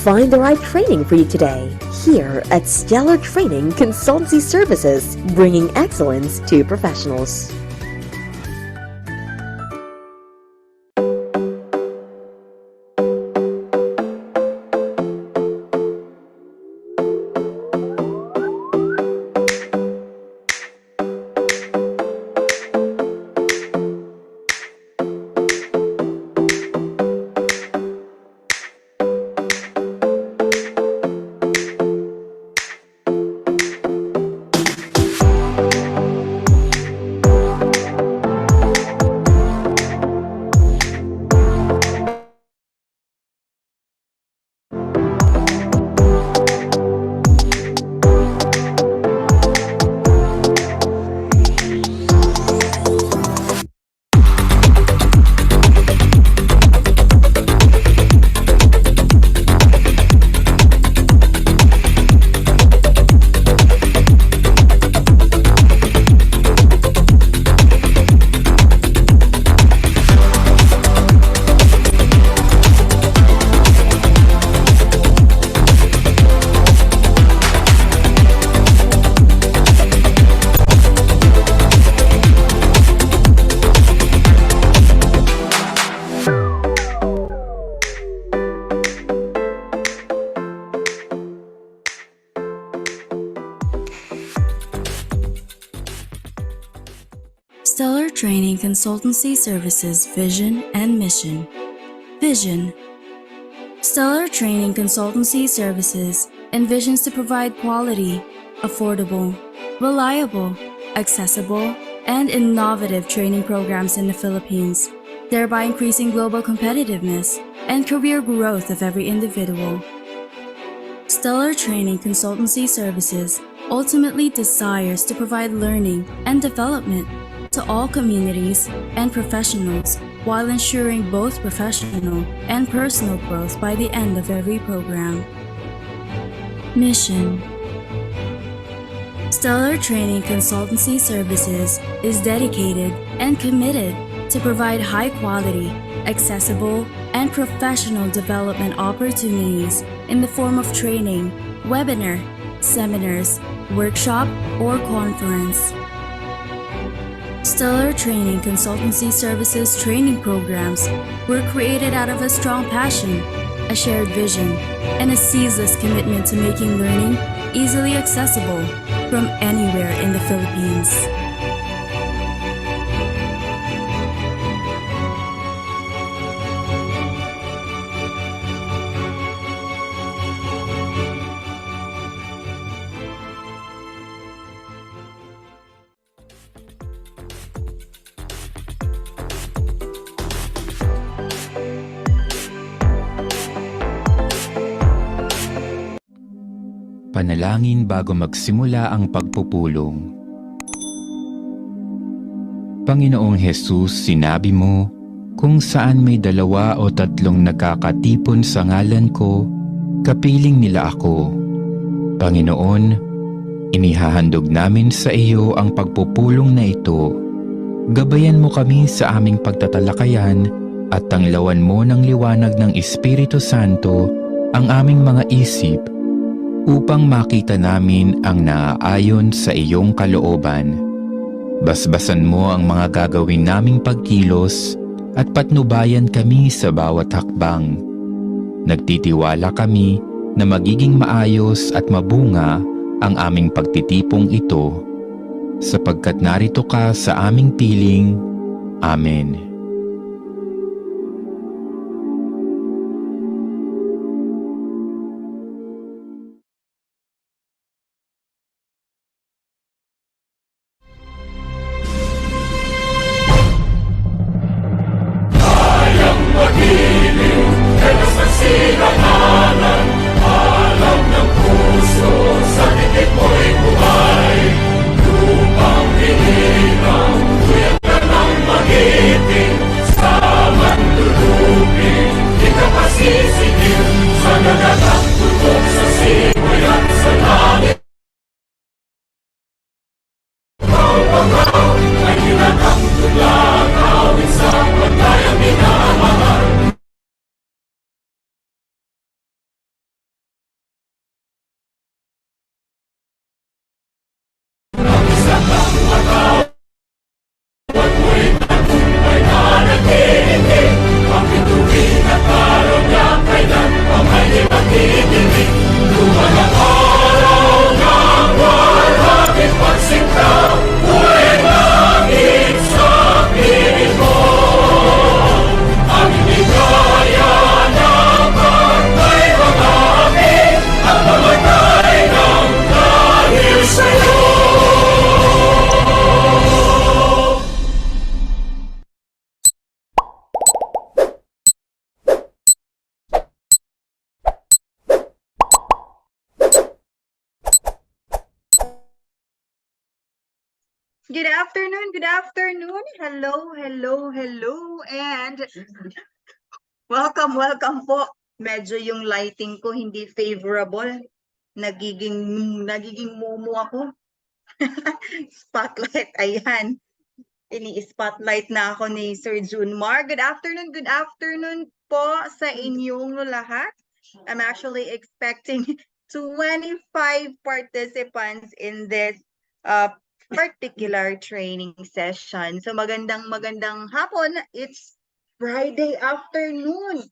Find the right training for you today, here at Stellar Training Consultancy Services, bringing excellence to professionals. Stellar Training Consultancy Services Vision and Mission. Vision. Stellar Training Consultancy Services envisions to provide quality, affordable, reliable, accessible, and innovative training programs in the Philippines, thereby increasing global competitiveness and career growth of every individual. Stellar Training Consultancy Services ultimately desires to provide learning and development to all communities and professionals while ensuring both professional and personal growth by the end of every program. Mission. Stellar Training Consultancy Services is dedicated and committed to provide high-quality, accessible, and professional development opportunities in the form of training, webinar, seminars, workshop, or conference. Stellar Training Consultancy Services training programs were created out of a strong passion, a shared vision, and a ceaseless commitment to making learning easily accessible from anywhere in the Philippines. Panalangin bago magsimula ang pagpupulong. Panginoong Jesus, sinabi mo, kung saan may 2 o 3 nagkakatipon sa ngalan ko, kapiling nila ako. Panginoon, inihahandog namin sa iyo ang pagpupulong na ito. Gabayan mo kami sa aming pagtatalakayan at tanglawan mo ng liwanag ng Espiritu Santo ang aming mga isip upang makita namin ang naaayon sa iyong kalooban. Basbasan mo ang mga gagawin naming pagkilos at patnubayan kami sa bawat hakbang. Nagtitiwala kami na magiging maayos at mabunga ang aming pagtitipong ito, sapagkat narito ka sa aming piling. Amen. Lupang hinirang, kuya ka ng magiting. Good afternoon, good afternoon. Hello, hello, hello, and welcome po. Medyo yung lighting ko hindi favorable. Nagiging mumu ako. Spotlight, ayan. Ini-spotlight na ako ni Sir Junmar. Good afternoon po sa inyong lahat. I'm actually expecting 25 participants in this uh, particular training session. So magandang hapon. It's Friday afternoon.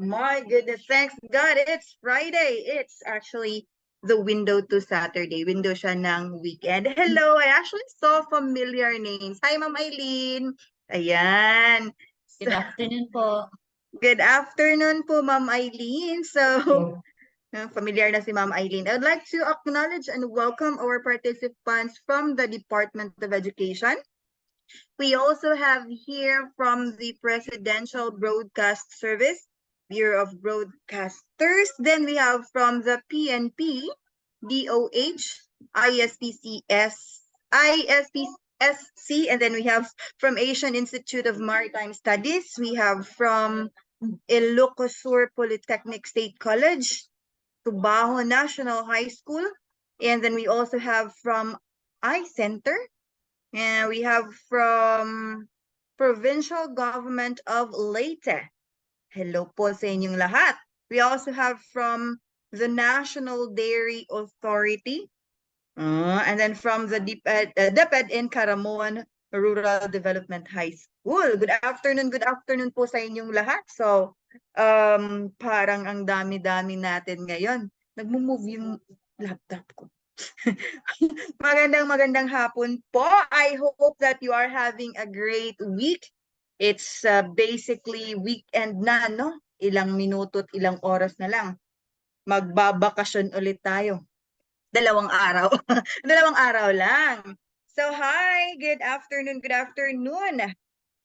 My goodness, thanks God, it's Friday. It's actually the window to Saturday. Window siya ng weekend. Hello, I actually saw familiar names. Hi, Ma'am Eileen. Ayan. Good afternoon po. Good afternoon po, Ma'am Eileen. So, familiar na si Ma'am Eileen. I'd like to acknowledge and welcome our participants from the Department of Education. We also have here from the Presidential Broadcast Service, Bureau of Broadcasters. Then we have from the PNP, DOH, ISPSC, and then we have from Asian Institute of Maritime Studies. We have from Ilocos Polytechnic State College, Tubaho National High School, and then we also have from I-Center, and we have from Provincial Government of Leyte. Hello po sa inyong lahat. We also have from the National Dairy Authority, and then from the DepEd in Caramuan Rural Development High School. Good afternoon po sa inyong lahat. So, parang ang dami-dami natin ngayon. Nagmo-move yung laptop ko. Magandang hapon po. I hope that you are having a great week. It's basically weekend na, no? Ilang minuto at ilang oras na lang. Magbabakasyon ulit tayo. 2 araw. 2 araw lang. So hi, good afternoon.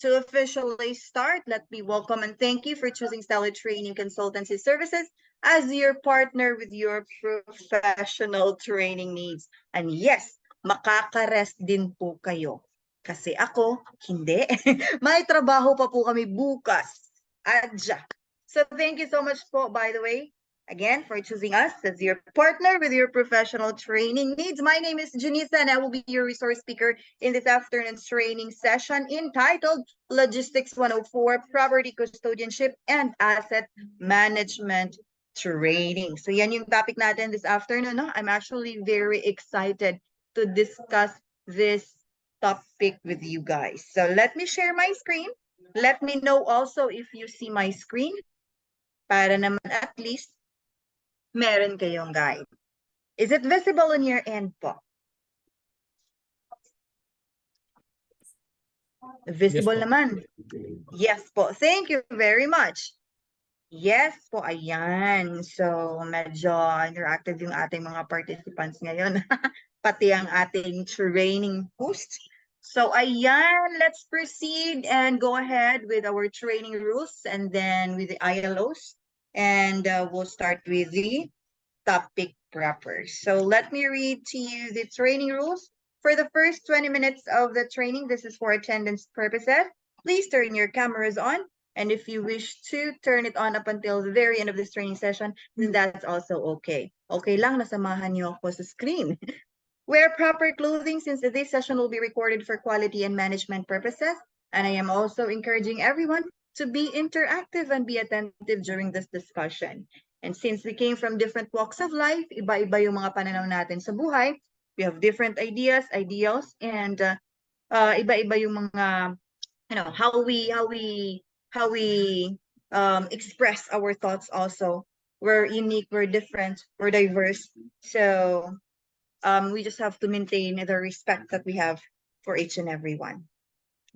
To officially start, let me welcome and thank you for choosing Stellar Training Consultancy Services as your partner with your professional training needs. And yes, makaka-rest din po kayo. Kasi ako, hindi. May trabaho pa po kami bukas. Adya. So thank you so much po, by the way, again, for choosing us as your partner with your professional training needs. My name is Janisa, and I will be your resource speaker in this afternoon's training session entitled Logistics 104, Property Custodianship and Asset Management Training. So yan yung topic natin this afternoon. No? I'm actually very excited to discuss this topic with you guys. So let me share my screen. Let me know also if you see my screen para naman at least meron kayong guide. Is it visible on your end po? Visible yes, naman. Yes po. Thank you very much. Yes po, ayan. So, medyo interactive yung ating mga participants ngayon. Pati ang ating training host. So, ayan, let's proceed and go ahead with our training rules and then with the ILOs. And we'll start with the topic proper. So let me read to you the training rules. For the first 20 minutes of the training, this is for attendance purposes. Please turn your cameras on. And if you wish to turn it on up until the very end of this training session, then that's also okay. Okay lang, nasamahan niyo ako sa screen. Wear proper clothing since this session will be recorded for quality and management purposes. And I am also encouraging everyone to be interactive and be attentive during this discussion. And since we came from different walks of life, iba-iba yung mga pananaw natin sa buhay, we have different ideas, ideals, and iba-iba yung mga, how we express our thoughts also. We're unique, we're different, we're diverse. So we just have to maintain the respect that we have for each and every one.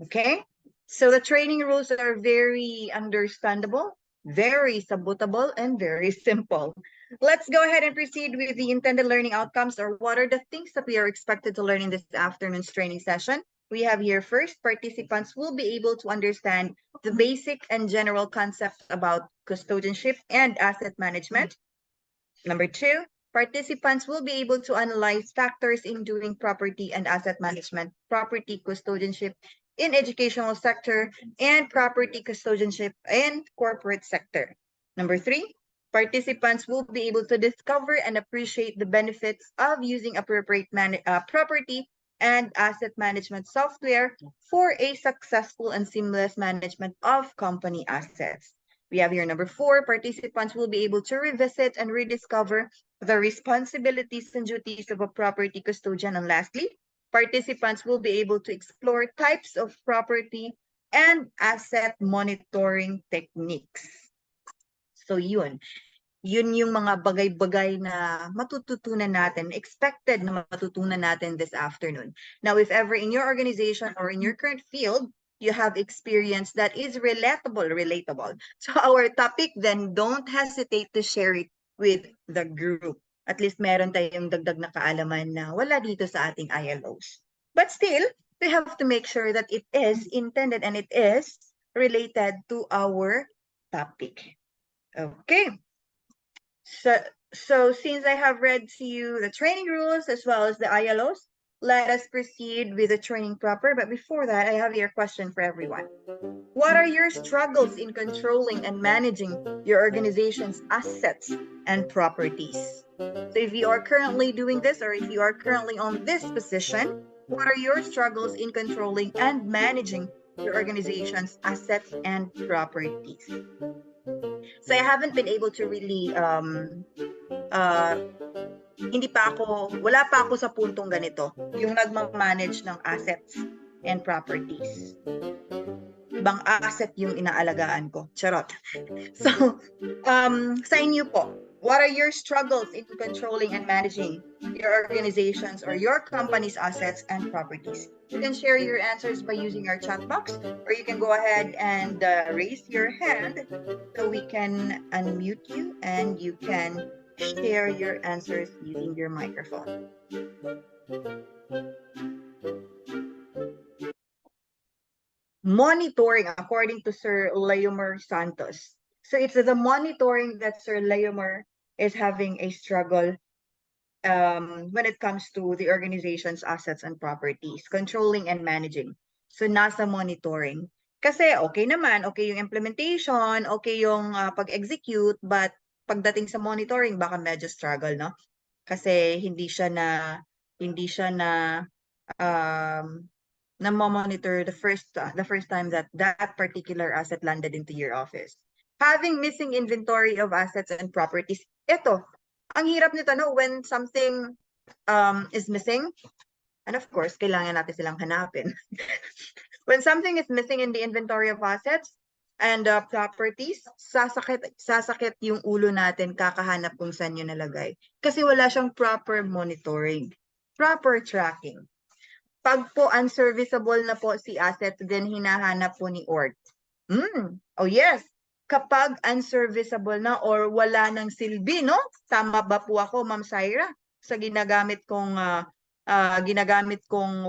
Okay? So the training rules are very understandable, very sabotable, and very simple. Let's go ahead and proceed with the intended learning outcomes, or what are the things that we are expected to learn in this afternoon's training session. We have here first, participants will be able to understand the basic and general concepts about custodianship and asset management. Number 2, Participants will be able to analyze factors in doing property and asset management, property custodianship in educational sector, and property custodianship in corporate sector. Number 3, participants will be able to discover and appreciate the benefits of using appropriate property and asset management software for a successful and seamless management of company assets. We have here number 4, participants will be able to revisit and rediscover the responsibilities and duties of a property custodian. And lastly, participants will be able to explore types of property and asset monitoring techniques. So yun yung mga bagay-bagay na matututunan natin, expected na matutunan natin this afternoon. Now, if ever in your organization or in your current field, you have experience that is relatable to our topic, then don't hesitate to share it with the group. At least meron tayong dagdag na kaalaman na wala dito sa ating ILOs. But still, we have to make sure that it is intended and it is related to our topic. Okay. So since I have read to you the training rules as well as the ILOs, let us proceed with the training proper. But before that, I have your question for everyone. What are your struggles in controlling and managing your organization's assets and properties? So if you are currently doing this, or if you are currently on this position, what are your struggles in controlling and managing your organization's assets and properties? So I haven't been able to really wala pa ako sa puntong ganito, yung nagmamanage ng assets and properties. Ibang asset yung inaalagaan ko. Charot. So, sa inyo po, what are your struggles in controlling and managing your organizations or your company's assets and properties? You can share your answers by using our chat box, or you can go ahead and raise your hand so we can unmute you and you can share your answers using your microphone. Monitoring, according to Sir Leomar Santos. So it's the monitoring that Sir Leomar is having a struggle when it comes to the organization's assets and properties, controlling and managing. So nasa monitoring. Kasi okay naman, okay yung implementation, okay yung pag-execute, but pagdating sa monitoring, baka medyo struggle, no? Kasi hindi siya na-monitor the first time that particular asset landed into your office. Having missing inventory of assets and properties. Ito, ang hirap nito, no? When something is missing, and of course, kailangan natin silang hanapin. When something is missing in the inventory of assets and properties, sasakit yung ulo natin kakahanap kung saan yun nalagay. Kasi wala siyang proper monitoring, proper tracking. Pag po unserviceable na po si asset, then hinahanap po ni org. Oh yes, kapag unserviceable na or wala ng silbi, no? Tama ba po ako, Ma'am Syra? Sa ginagamit kong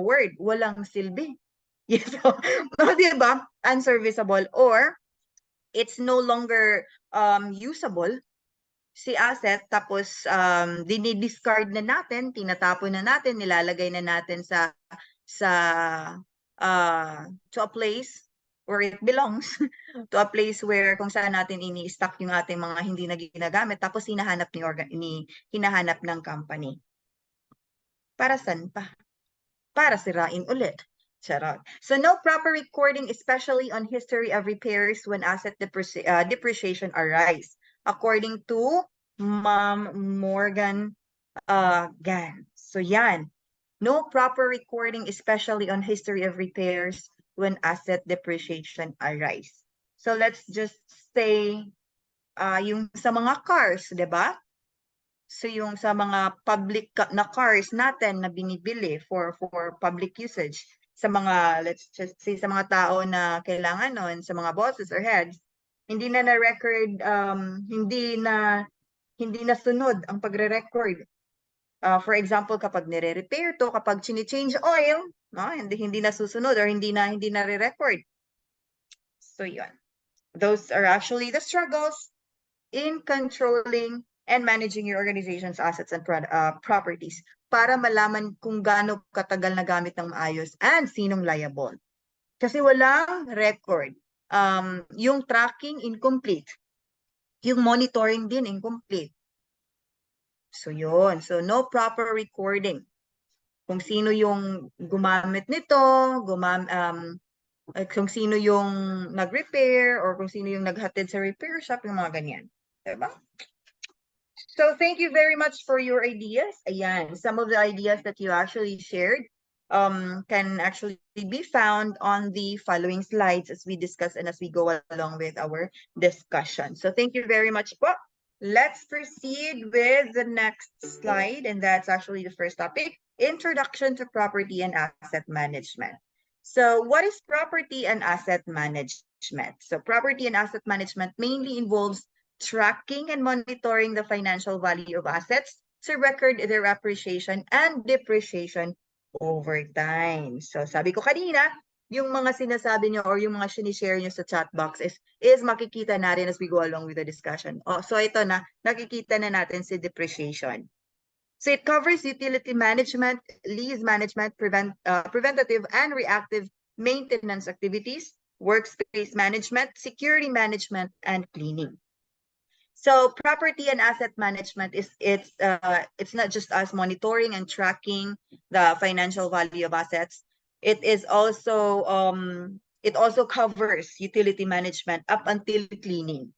word, walang silbi. Yes, so, diba? Unserviceable or it's no longer usable si asset, tapos dinidiscard na natin, tinatapon na natin, nilalagay na natin to a place where it belongs, to a place where kung saan natin ini-stock yung ating mga hindi na ginagamit, tapos hinahanap ng company. Para saan pa? Para sirain ulit. Charot. So no proper recording, especially on history of repairs when asset depreciation arise. According to Ma'am Morgan Gan. So yan. No proper recording, especially on history of repairs when asset depreciation arise. So let's just say yung sa mga cars, 'di ba? So yung sa mga public na cars natin na binibili for public usage, sa mga, let's just say, sa mga tao na kailangan nun, sa mga bosses or heads, hindi na na-record, hindi na sunod ang pagre-record. For example, kapag nire-repair to, kapag chini-change oil, no, hindi na susunod or hindi na re-record. So yun. Those are actually the struggles in controlling and managing your organization's assets and properties para malaman kung gaano katagal na gamit ng maayos and sinong liable. Kasi walang record. Yung tracking incomplete. Yung monitoring din incomplete. So yun. So no proper recording. Kung sino yung gumamit nito, kung sino yung nag-repair or kung sino yung naghatid sa repair shop, yung mga ganyan. Diba? So thank you very much for your ideas. Ayan, some of the ideas that you actually shared can actually be found on the following slides as we discuss and as we go along with our discussion. So thank you very much po. Let's proceed with the next slide, and that's actually the first topic, Introduction to Property and Asset Management. So what is property and asset management? So property and asset management mainly involves tracking and monitoring the financial value of assets to record their appreciation and depreciation over time. So sabi ko kanina, yung mga sinasabi nyo or yung mga sinishare nyo sa chat box is makikita natin as we go along with the discussion. Oh, so ito na, nakikita na natin si depreciation. So it covers utility management, lease management, preventative and reactive maintenance activities, workspace management, security management, and cleaning. So property and asset management it's not just us monitoring and tracking the financial value of assets. It is also it also covers utility management up until cleaning.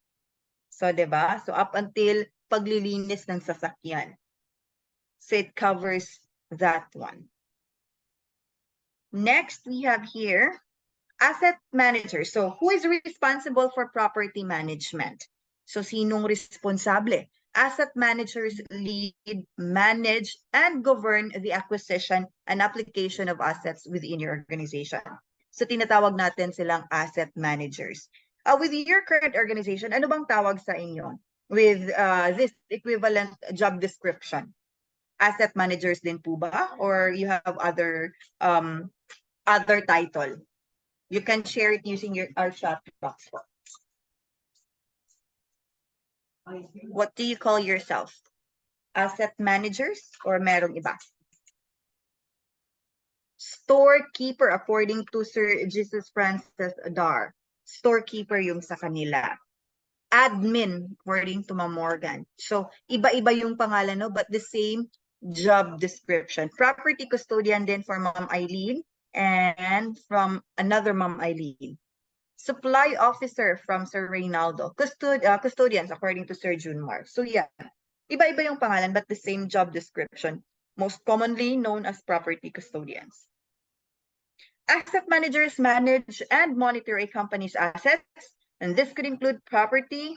So 'di ba? So up until paglilinis ng sasakyan. So it covers that one. Next we have here asset manager. So who is responsible for property management? So sinong responsable? Asset managers lead, manage, and govern the acquisition and application of assets within your organization. So tinatawag natin silang asset managers. With your current organization, ano bang tawag sa inyo with this equivalent job description? Asset managers din po ba? Or you have other title? You can share it using our chat box. What do you call yourself? Asset managers or merong iba? Storekeeper according to Sir Jesus Francis Dar. Storekeeper yung sa kanila. Admin according to Ma'am Morgan. So iba-iba yung pangalan, no? But the same job description. Property custodian din for Ma'am Eileen and from another Ma'am Eileen. Supply officer from Sir Reynaldo. Custodians according to Sir Junmar. So yeah, iba-iba yung pangalan but the same job description. Most commonly known as property custodians. Asset managers manage and monitor a company's assets, and this could include property,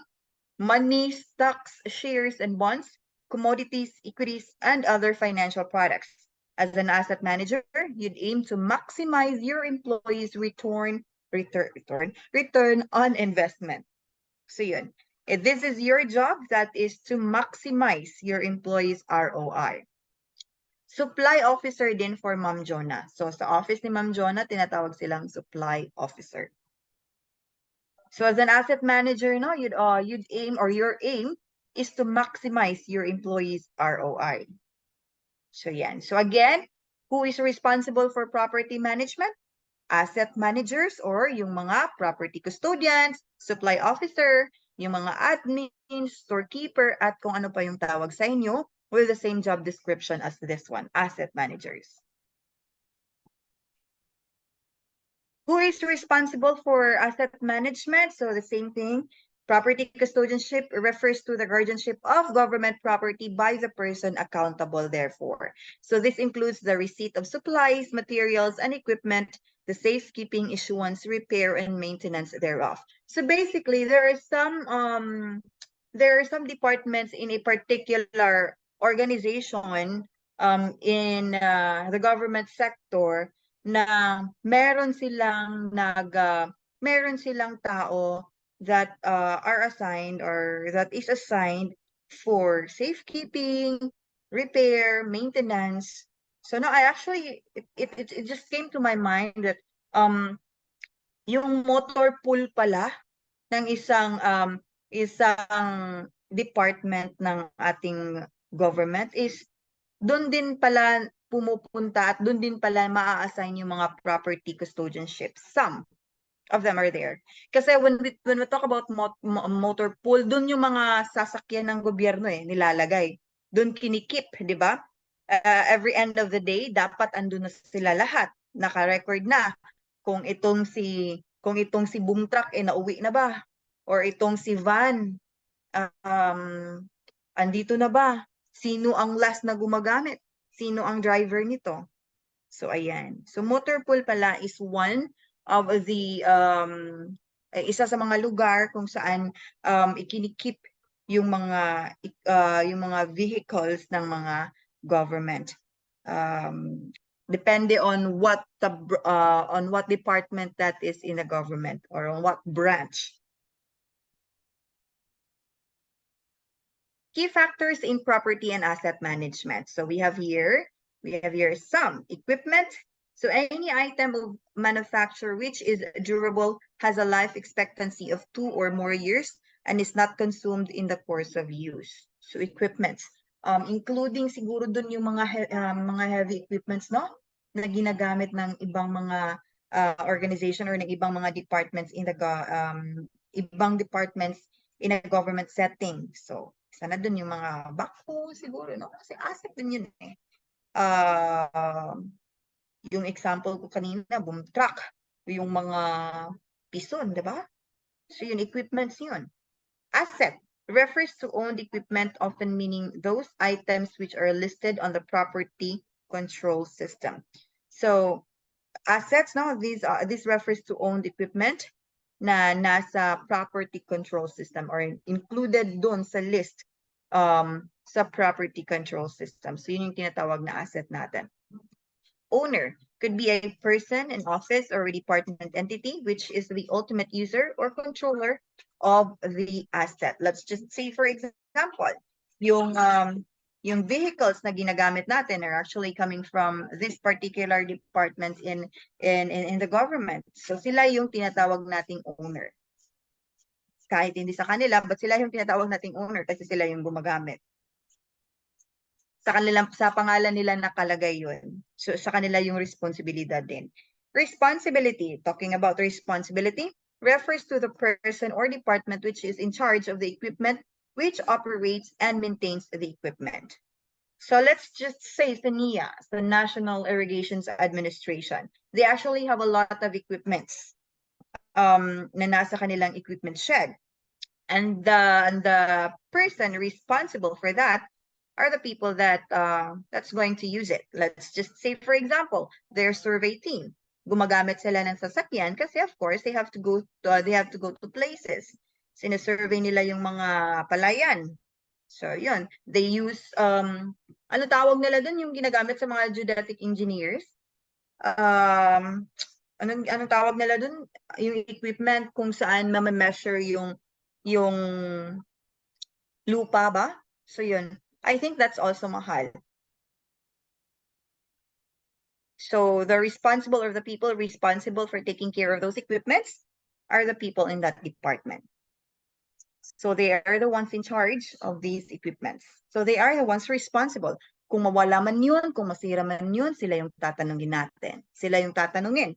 money, stocks, shares, and bonds, commodities, equities, and other financial products. As an asset manager, you'd aim to maximize your employees' return on investment. So yun. If this is your job, that is to maximize your employees' ROI. Supply officer din for Ma'am Jonah. So sa office ni Ma'am Jonah, tinatawag silang supply officer. So as an asset manager, no, you'd aim or your aim is to maximize your employees' ROI. So yan. So again, who is responsible for property management? Asset managers or yung mga property custodians, supply officer, yung mga admin, storekeeper, at kung ano pa yung tawag sa inyo with the same job description as this one, asset managers. Who is responsible for asset management? So the same thing. Property custodianship refers to the guardianship of government property by the person accountable therefore. So this includes the receipt of supplies, materials, and equipment, the safekeeping, issuance, repair, and maintenance thereof. So basically, there are some departments in a particular organization in the government sector na meron silang tao that are assigned or that is assigned for safekeeping, repair, maintenance. So now I actually it just came to my mind that yung motor pool pala ng isang department ng ating government is doon din pala pumupunta at doon din pala maa-assign yung mga property custodianship. Some of them are there. Kasi when we talk about motor pool, doon yung mga sasakyan ng gobyerno nilalagay. Doon kinikip, di ba? Every end of the day, dapat andun na sila lahat. Naka-record na kung itong si boom truck nauwi na ba? Or itong si van andito na ba? Sino ang last na gumagamit? Sino ang driver nito? So ayan. So motor pool pala is one of the isa sa mga lugar kung saan ikinikip yung mga vehicles ng mga government. Depende on what department that is in the government or on what branch. Key factors in property and asset management. So we have here some equipment. So any item of manufacture which is durable has a life expectancy of 2 or more years and is not consumed in the course of use. So equipment, including siguro dun yung mga heavy equipments, no, na ginagamit ng ibang mga organization or ng ibang mga departments in the government setting. So sana dun yung mga backhoe siguro, no? Kasi asset din yun eh. Yung example ko kanina, boom truck, yung mga pison, di ba? So yun, equipments yun. Asset refers to owned equipment, often meaning those items which are listed on the property control system. So assets, no, this refers to owned equipment na nasa property control system or included doon sa list sa property control system. So yun yung tinatawag na asset natin. Owner could be a person, an office, or a department entity, which is the ultimate user or controller of the asset. Let's just say, for example, yung vehicles na ginagamit natin are actually coming from this particular department in the government. So sila yung tinatawag nating owner. Kahit hindi sa kanila, but sila yung tinatawag nating owner kasi sila yung gumagamit. Sa pangalan nila nakalagay yun. So sa kanila yung responsibilidad din. Responsibility, talking about responsibility, refers to the person or department which is in charge of the equipment which operates and maintains the equipment. So let's just say the NIA, the National Irrigation Administration. They actually have a lot of equipments na nasa kanilang equipment shed. And the person responsible for that are the people that's going to use it. Let's just say, for example, their survey team. Gumagamit sila ng sasakyan kasi of course they have to go to places. Sinasurvey nila yung mga palayan. So yun, they use ano tawag nila dun yung ginagamit sa mga geodetic engineers? Anong tawag nila dun? Yung equipment kung saan ma-measure yung lupa ba? So yun. I think that's also mahal. So the people responsible for taking care of those equipments are the people in that department. So they are the ones in charge of these equipments. So they are the ones responsible. Kung mawala man yun, kung masira man yun, sila yung tatanungin natin. Sila yung tatanungin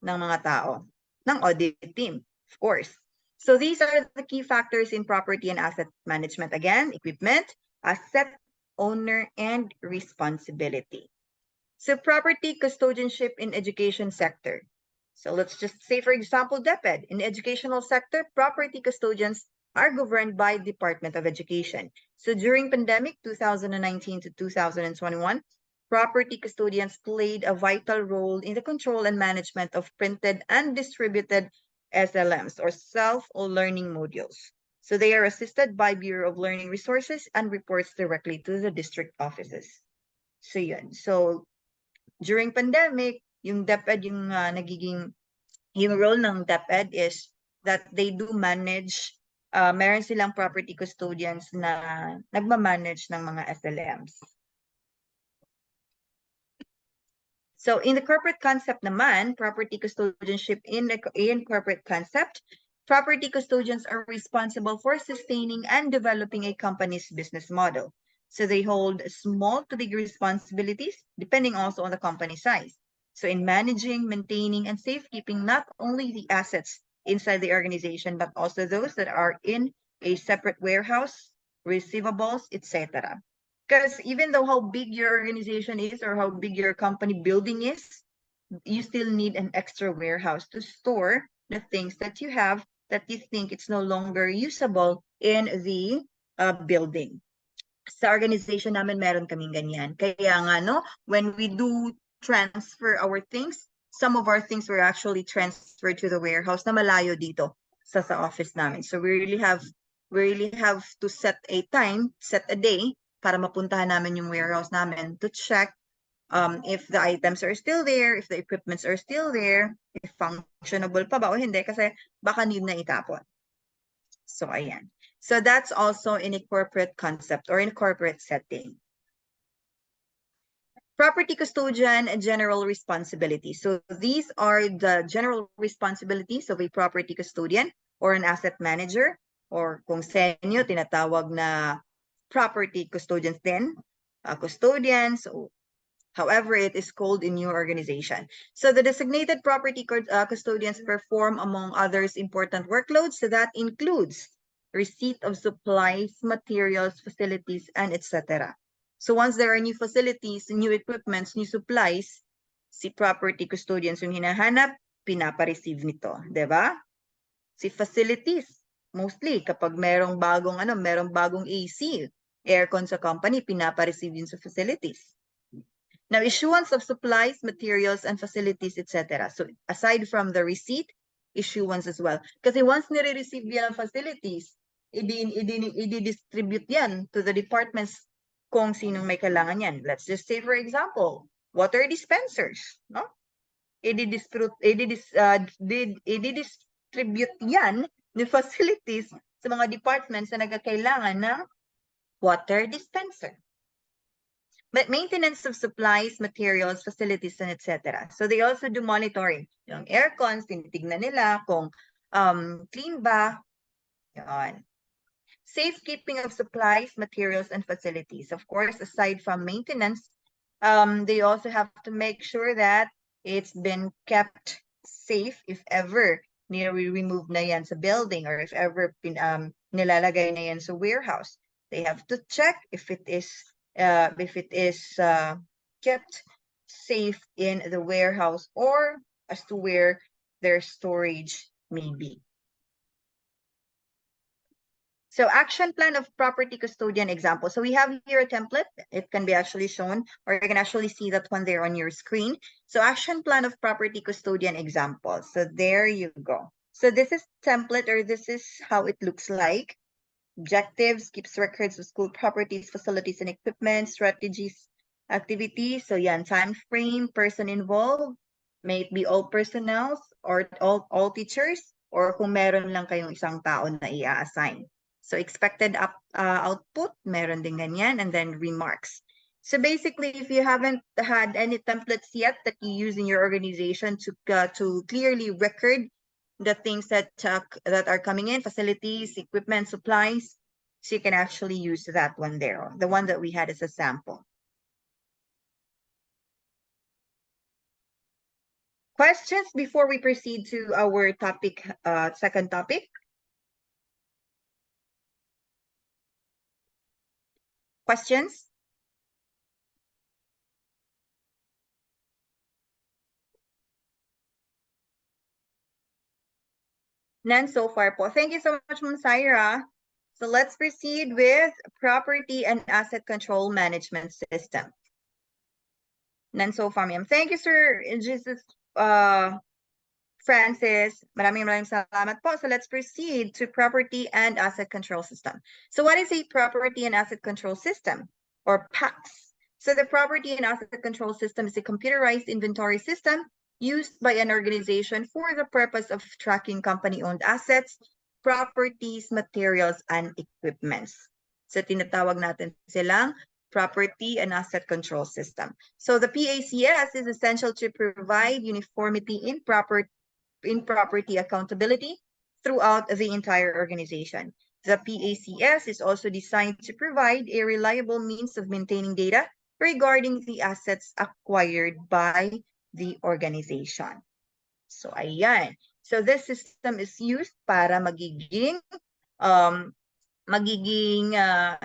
ng mga tao, ng audit team, of course. So these are the key factors in property and asset management. Again, equipment, asset, owner, and responsibility. So property custodianship in education sector. So let's just say, for example, DepEd. In the educational sector, property custodians are governed by Department of Education. So during pandemic 2019 to 2021, property custodians played a vital role in the control and management of printed and distributed SLMs or self-learning modules. So they are assisted by Bureau of Learning Resources and reports directly to the district offices. So yun. So during pandemic, yung DepEd, yung nagiging yung role ng DepEd is that they do manage, meron silang property custodians na nagmamanage ng mga SLMs. So in the corporate concept naman, property custodianship in corporate concept Property custodians are responsible for sustaining and developing a company's business model. So they hold small to big responsibilities, depending also on the company size. So in managing, maintaining, and safekeeping not only the assets inside the organization, but also those that are in a separate warehouse, receivables, etc. Because even though how big your organization is or how big your company building is, you still need an extra warehouse to store the things that you have that you think it's no longer usable in the building. Sa organization namin, meron kaming ganyan. Kaya nga, no, when we do transfer our things, some of our things were actually transferred to the warehouse na malayo dito sa office namin. So we really have to set a time, set a day para mapuntahan namin yung warehouse namin to check if the items are still there, if the equipments are still there, if functionable pa ba o hindi, kasi baka need na itapon. So, ayan. So, that's also in a corporate concept or in a corporate setting. Property custodian and general responsibility. So, these are the general responsibilities of a property custodian or an asset manager, or kung sa inyo, tinatawag na property custodians din, custodians, however it is called in your organization. So the designated property custodians perform, among others, important workloads. So that includes receipt of supplies, materials, facilities, and etc. So once there are new facilities, new equipments, new supplies, si property custodians yung hinahanap, pinapa-receive nito, 'di ba? Si facilities, mostly kapag merong bagong AC, aircon sa company, pinapa-receive yun sa facilities. Now, issuance of supplies, materials, and facilities, etc. So, aside from the receipt, issuance as well. Kasi once nire-receive yan ang facilities, i-distribute yan to the departments kung sinong may kailangan yan. Let's just say, for example, water dispensers, no? I-distribute yan ni facilities sa mga departments na nagkakailangan ng water dispenser. But maintenance of supplies, materials, facilities, and etc. So they also do monitoring. Yung aircons, tinitignan nila kung clean ba. Yun. Safekeeping of supplies, materials, and facilities. Of course, aside from maintenance, they also have to make sure that it's been kept safe if ever remove na yan sa building or if ever nilalagay na yan sa warehouse. They have to check if it is kept safe in the warehouse or as to where their storage may be. So action plan of property custodian example. So we have here a template. It can be actually shown, or you can actually see that one there on your screen. So action plan of property custodian example. So there you go. So this is template, or this is how it looks like. Objectives, keeps records of school properties, facilities, and equipment, strategies, activities. So yan, time frame, person involved, may it be all personnel or all teachers, or kung meron lang kayong isang tao na i-assign. So expected output, meron din ganyan, and then remarks. So basically, if you haven't had any templates yet that you use in your organization to clearly record the things that are coming in, facilities, equipment, supplies, so you can actually use that one there, the one that we had as a sample. Questions before we proceed to our topic, second topic? Questions? None so far po. Thank you so much, Ma'am Syra. So let's proceed with property and asset control management system. None so far, ma'am. Thank you, sir. Jesus, Francis. Maraming salamat po. So let's proceed to property and asset control system. So what is a property and asset control system, or PACS? So the property and asset control system is a computerized inventory system used by an organization for the purpose of tracking company-owned assets, properties, materials, and equipments. So tinatawag natin silang property and asset control system. So the PACS is essential to provide uniformity in property accountability throughout the entire organization. The PACS is also designed to provide a reliable means of maintaining data regarding the assets acquired by the organization. So, ayan. So, this system is used para magiging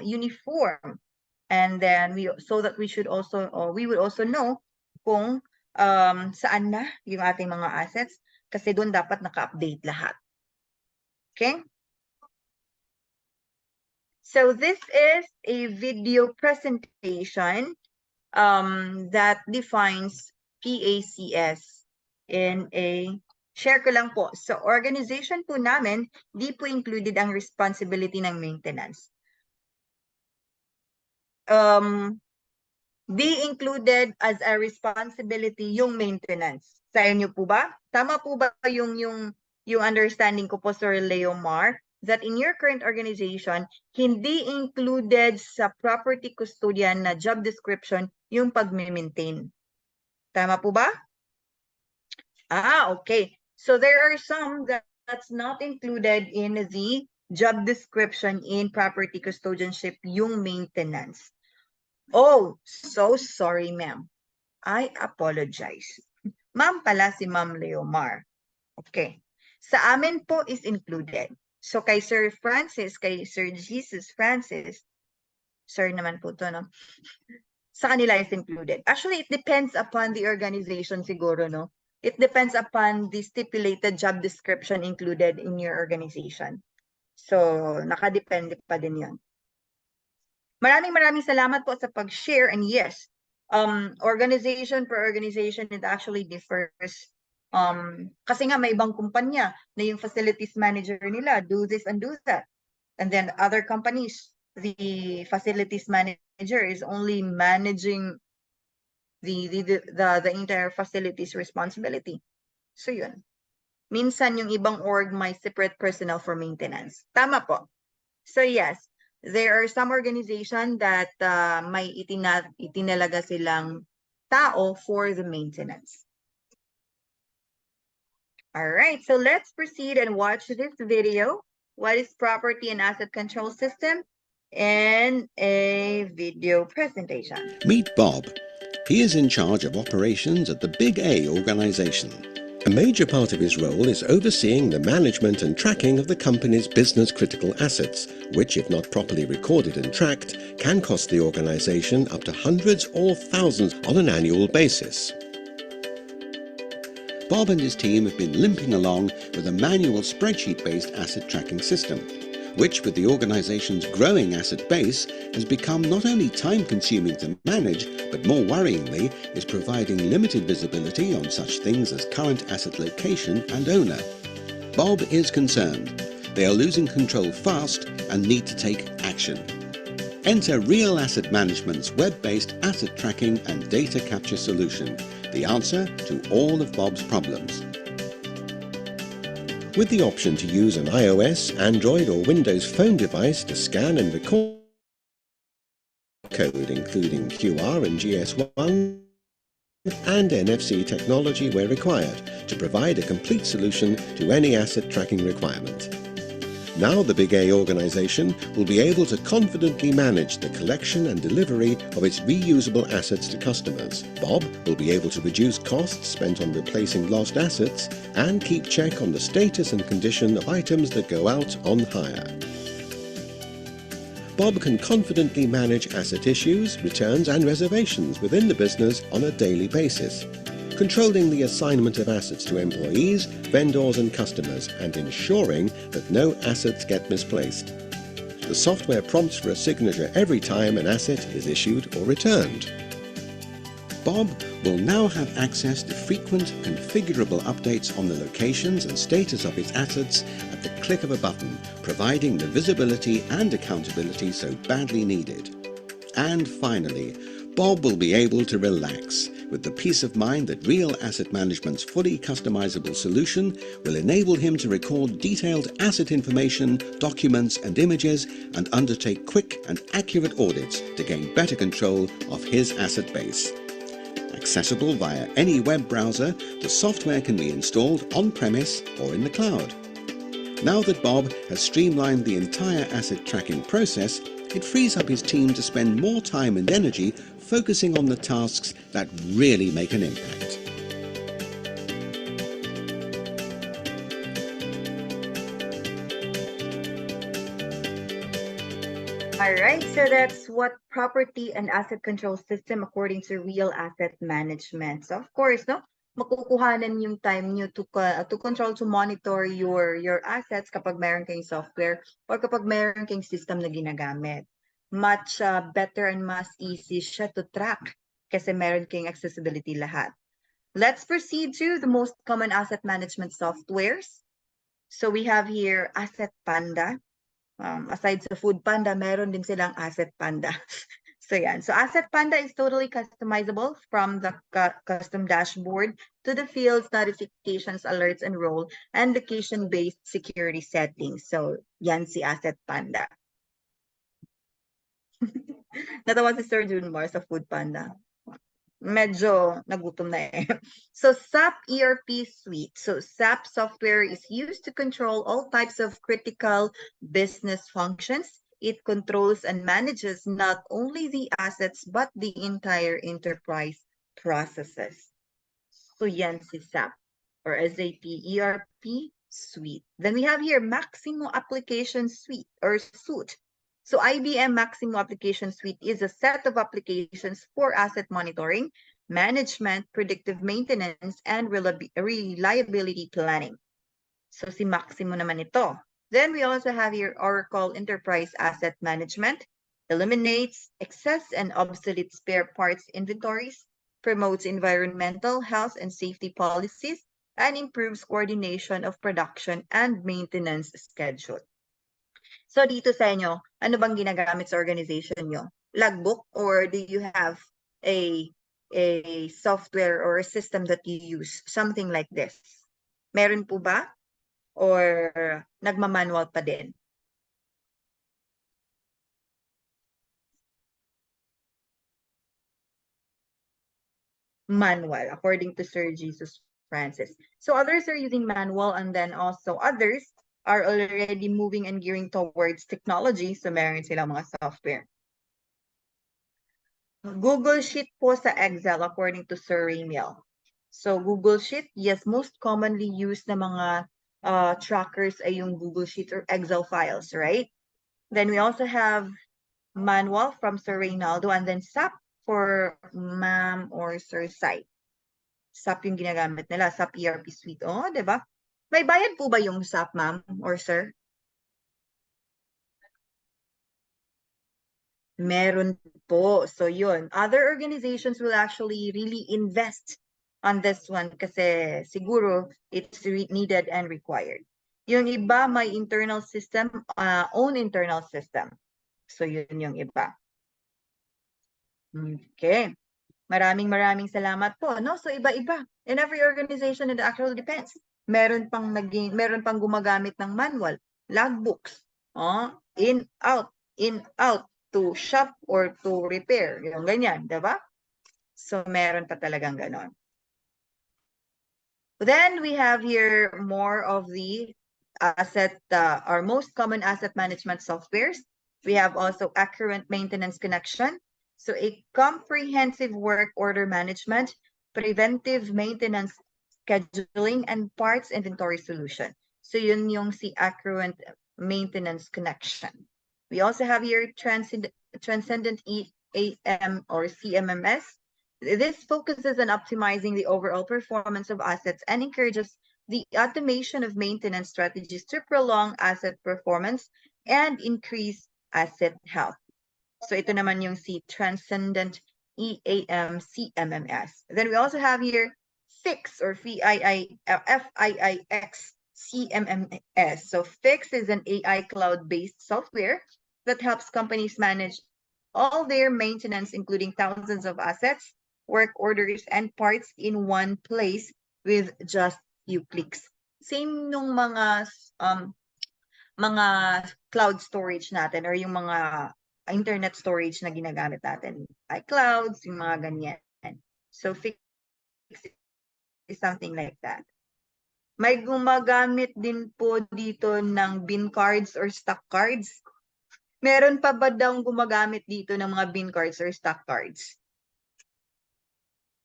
uniform. And then so that we would also know kung saan na yung ating mga assets kasi doon dapat naka-update lahat. Okay? So this is a video presentation that defines PACS in a share ko lang po. Sa organization po namin, di po included ang responsibility ng maintenance. Be included as a responsibility yung maintenance. Sa inyo po ba? Tama po ba yung understanding ko po, Sir Leomar, that in your current organization, hindi included sa property custodian na job description yung pag-maintain? Tama po ba? Okay. So there are some that's not included in the job description in property custodianship, yung maintenance. Oh, so sorry, ma'am. I apologize. Ma'am pala si Ma'am Leomar. Okay. Sa amin po is included. So kay Sir Francis, kay Sir Jesus Francis, sir naman po to, no? Sa kanila is included. Actually, it depends upon the organization siguro, no? It depends upon the stipulated job description included in your organization. So, nakadepende pa din yun. Maraming salamat po sa pag-share. And yes, organization per organization, it actually differs. Kasi nga may ibang kumpanya na yung facilities manager nila do this and do that. And then other companies, the facilities manager is only managing the entire facilities responsibility. So yun. Minsan yung ibang org may separate personnel for maintenance. Tama po. So yes, there are some organization that may itinalaga silang tao for the maintenance. All right, so let's proceed and watch this video. What is property and asset control system? And a video presentation. Meet Bob. He is in charge of operations at the Big A organization. A major part of his role is overseeing the management and tracking of the company's business-critical assets, which, if not properly recorded and tracked, can cost the organization up to hundreds or thousands on an annual basis. Bob and his team have been limping along with a manual spreadsheet-based asset tracking system, which, with the organization's growing asset base, has become not only time-consuming to manage, but more worryingly, is providing limited visibility on such things as current asset location and owner. Bob is concerned. They are losing control fast and need to take action. Enter Real Asset Management's web-based asset tracking and data capture solution, the answer to all of Bob's problems. With the option to use an iOS, Android or Windows phone device to scan and record code including QR and GS1 and NFC technology where required to provide a complete solution to any asset tracking requirement. Now the Big A organization will be able to confidently manage the collection and delivery of its reusable assets to customers. Bob will be able to reduce costs spent on replacing lost assets and keep check on the status and condition of items that go out on hire. Bob can confidently manage asset issues, returns and reservations within the business on a daily basis, controlling the assignment of assets to employees, vendors and customers, and ensuring that no assets get misplaced. The software prompts for a signature every time an asset is issued or returned. Bob will now have access to frequent configurable updates on the locations and status of its assets at the click of a button, providing the visibility and accountability so badly needed. And finally, Bob will be able to relax with the peace of mind that Real Asset Management's fully customizable solution will enable him to record detailed asset information, documents and images and undertake quick and accurate audits to gain better control of his asset base. Accessible via any web browser, the software can be installed on-premise or in the cloud. Now that Bob has streamlined the entire asset tracking process, it frees up his team to spend more time and energy focusing on the tasks that really make an impact. All right, so that's what property and asset control system according to real asset management. So of course, no, makukuhanan yung time nyo to control, to monitor your assets kapag meron kayong software or kapag meron kayong system na ginagamit. Much better and mas easy siya to track kasi meron kayong accessibility lahat. Let's proceed to the most common asset management softwares. So we have here Asset Panda. Aside sa Food Panda, meron din silang Asset Panda. So yan. So Asset Panda is totally customizable from the custom dashboard to the fields, notifications, alerts, and role, and location-based security settings. So yan si Asset Panda. Natawa si Sir Junmar sa Food Panda. Medyo nagutom na eh. So SAP ERP Suite. So SAP software is used to control all types of critical business functions. It controls and manages not only the assets but the entire enterprise processes. So yan si SAP or SAP ERP Suite. Then we have here Maximo Application Suite or Suite. So IBM Maximo Application Suite is a set of applications for asset monitoring, management, predictive maintenance, and reliability planning. So si Maximo naman ito. Then we also have here Oracle Enterprise Asset Management, eliminates excess and obsolete spare parts inventories, promotes environmental, health, and safety policies, and improves coordination of production and maintenance schedule. So dito sa inyo, ano bang ginagamit sa organization nyo? Logbook or do you have a software or a system that you use? Something like this. Meron po ba? Or nagmamanual pa din? Manual, according to Sir Jesus Francis. So others are using manual and then also others are already moving and gearing towards technology. So meron silang mga software. Google Sheet po sa Excel according to Sir Ramiel. So Google Sheet, yes, most commonly used na mga trackers ay yung Google Sheet or Excel files, right? Then we also have manual from Sir Reynaldo and then SAP for Ma'am or Sir Sai. SAP yung ginagamit nila, SAP ERP Suite. Oh, di ba? May bayad po ba yung SAP, Ma'am or Sir? Meron po. So yun, other organizations will actually really invest on this one kasi siguro it's needed and required. Yung iba may internal system, own internal system. So yun yung iba. Okay. Maraming salamat po. No? So iba-iba. In every organization, it actually depends. Meron pang gumagamit ng manual, logbooks, in out to shop or to repair. Yung ganyan, diba? So meron pa talagang ganon. Then we have here more of the asset, our most common asset management softwares. We have also Accurate Maintenance Connection. So a comprehensive work order management, preventive maintenance scheduling, and parts inventory solution. So yun yung si Accurate Maintenance Connection. We also have here Transcendent EAM or CMMS. This focuses on optimizing the overall performance of assets and encourages the automation of maintenance strategies to prolong asset performance and increase asset health. So ito naman yung si Transcendent EAM CMMS. Then we also have here FIX or FIIX CMMS. So FIX is an AI cloud-based software that helps companies manage all their maintenance, including thousands of assets, work orders, and parts in one place with just few clicks. Same nung mga cloud storage natin or yung mga internet storage na ginagamit natin. iClouds, yung mga ganyan. So fix is something like that. May gumagamit din po dito ng bin cards or stock cards. Meron pa ba daw gumagamit dito ng mga bin cards or stock cards?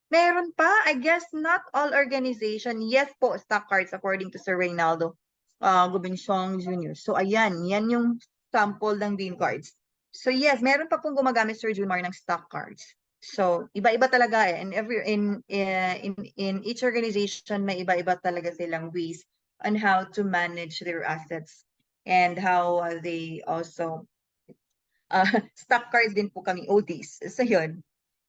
Meron pa? I guess not all organization. Yes po, stock cards according to Sir Reynaldo Gubensyong Jr. So ayan, yan yung sample ng bean cards. So yes, meron pa pong gumagamit Sir Junmar ng stock cards. So iba-iba talaga eh. In each organization may iba-iba talaga silang ways on how to manage their assets and how they also stock cards din po kami ODs. So yun.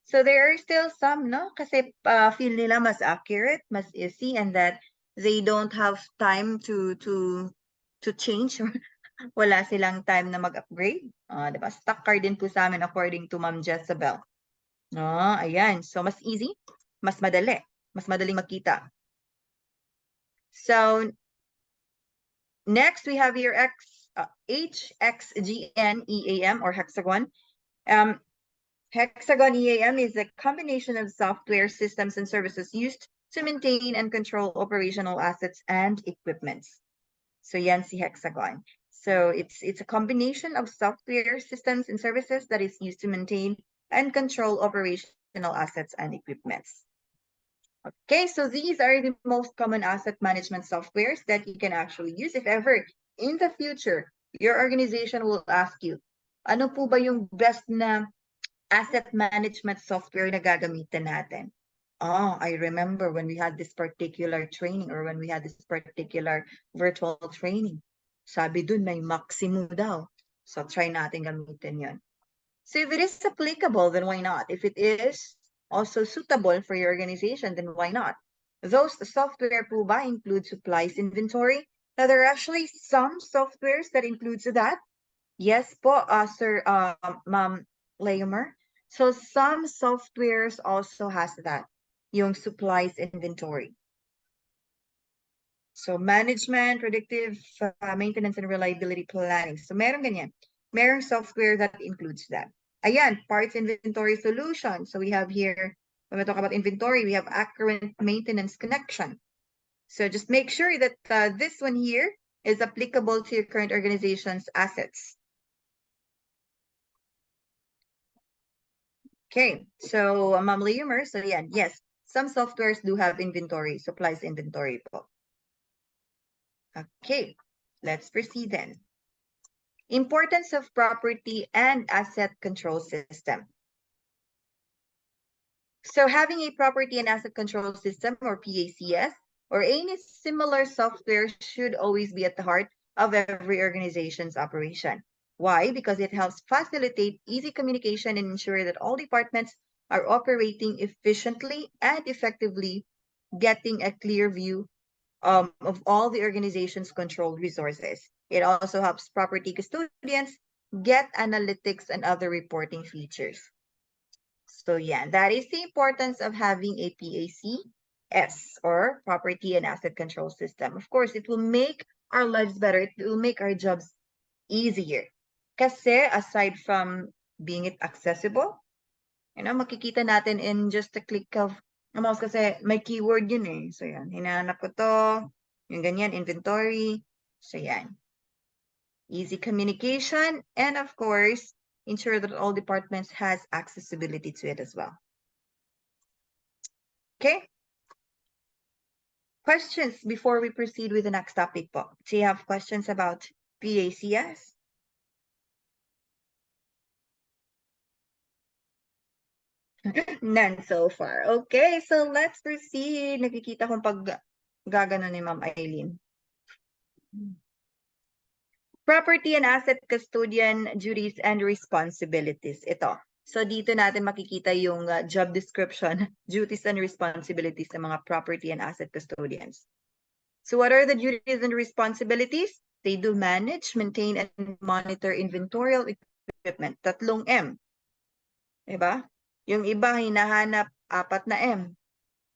So there are still some, no? Kasi feel nila mas accurate, mas easy, and that they don't have time to change. Wala silang time na mag-upgrade. Diba? Stock card din po sa amin according to Ma'am Jezebel. Ayan. So mas easy, mas madali, mas madaling makita. So next we have here HXGN EAM or hexagon. Hexagon EAM is a combination of software systems and services used to maintain and control operational assets and equipments. So yan si Hexagon. So it's a combination of software systems and services that is used to maintain and control operational assets and equipments. Okay, so these are the most common asset management softwares that you can actually use if ever in the future your organization will ask you, ano po ba yung best na asset management software na gagamitin natin? I remember when we had this particular training or when we had this particular virtual training. Sabi dun may Maximo daw. So try natin gamitin yun. So if it is applicable, then why not? If it is also suitable for your organization, then why not? Those software po ba include supplies inventory? Now there are actually some softwares that includes that. Yes po, Sir Ma'am Leomer. So some softwares also has that, yung supplies inventory. So management, predictive maintenance, and reliability planning. So meron ganyan. Merong software that includes that. Ayan, parts inventory solution. So we have here, when we talk about inventory, we have accurate maintenance connection. So just make sure that this one here is applicable to your current organization's assets. Okay, so Ma'am Leomer, so yeah, yes, some softwares do have inventory, supplies inventory po. Okay, let's proceed then. Importance of property and asset control system. So having a property and asset control system or PACS or any similar software should always be at the heart of every organization's operation. Why? Because it helps facilitate easy communication and ensure that all departments are operating efficiently and effectively, getting a clear view of all the organization's controlled resources. It also helps property custodians get analytics and other reporting features. So yeah, that is the importance of having a PACS or property and asset control system. Of course, it will make our lives better. It will make our jobs easier. Kasi aside from being it accessible, makikita natin in just a click of a mouse kasi may keyword yun eh. So yan, hinahanap ko to, yung ganyan, inventory. So yan. Easy communication and of course, ensure that all departments has accessibility to it as well. Okay? Questions before we proceed with the next topic po. Do you have questions about PACS? None so far. Okay, so let's proceed. Nakikita kong pag gagano ni Ma'am Eileen. Property and asset custodian duties and responsibilities. Ito. So dito natin makikita yung job description, duties and responsibilities ng mga property and asset custodians. So what are the duties and responsibilities? They do manage, maintain, and monitor inventorial equipment. 3 M. Diba? Yung iba hinahanap 4 na M.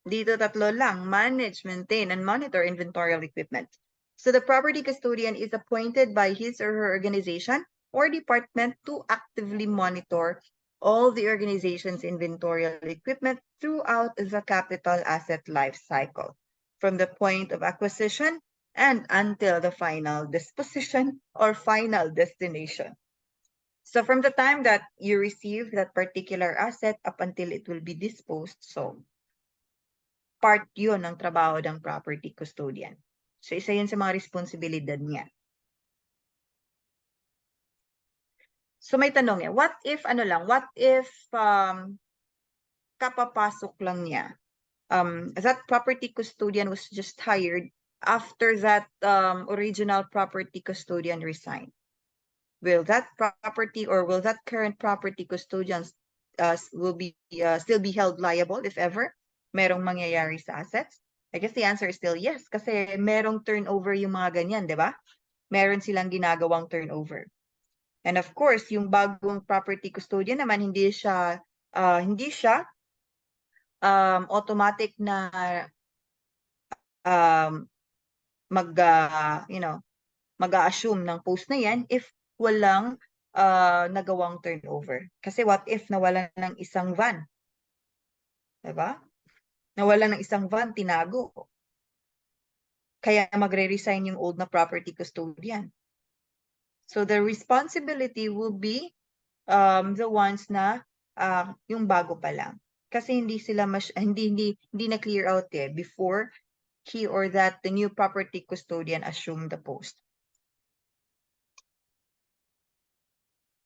Dito 3 lang, manage, maintain, and monitor inventorial equipment. So the property custodian is appointed by his or her organization or department to actively monitor all the organization's inventorial equipment throughout the capital asset life cycle. from the point of acquisition and until the final disposition or final destination. So from the time that you receive that particular asset up until it will be disposed, so part yun ng trabaho ng property custodian. So isa yun sa mga responsibilidad niya. So may tanong eh, what if kapapasok lang niya? That property custodian was just hired after that original property custodian resigned. Will that property or will that current property custodian will be still be held liable if ever merong mangyayari sa assets? I guess the answer is still yes, kasi merong turnover yung mga ganyan, di ba? Meron silang ginagawang turnover. And of course, yung bagong property custodian naman, hindi siya automatic na mag-assume ng post na yan if walang nagawang turnover. Kasi what if nawalan ng isang van? Diba? Nawalan ng isang van, tinago. Kaya magre-resign yung old na property custodian. So the responsibility will be the ones na yung bago pa lang. Kasi hindi sila hindi na clear out before he or that the new property custodian assumed the post.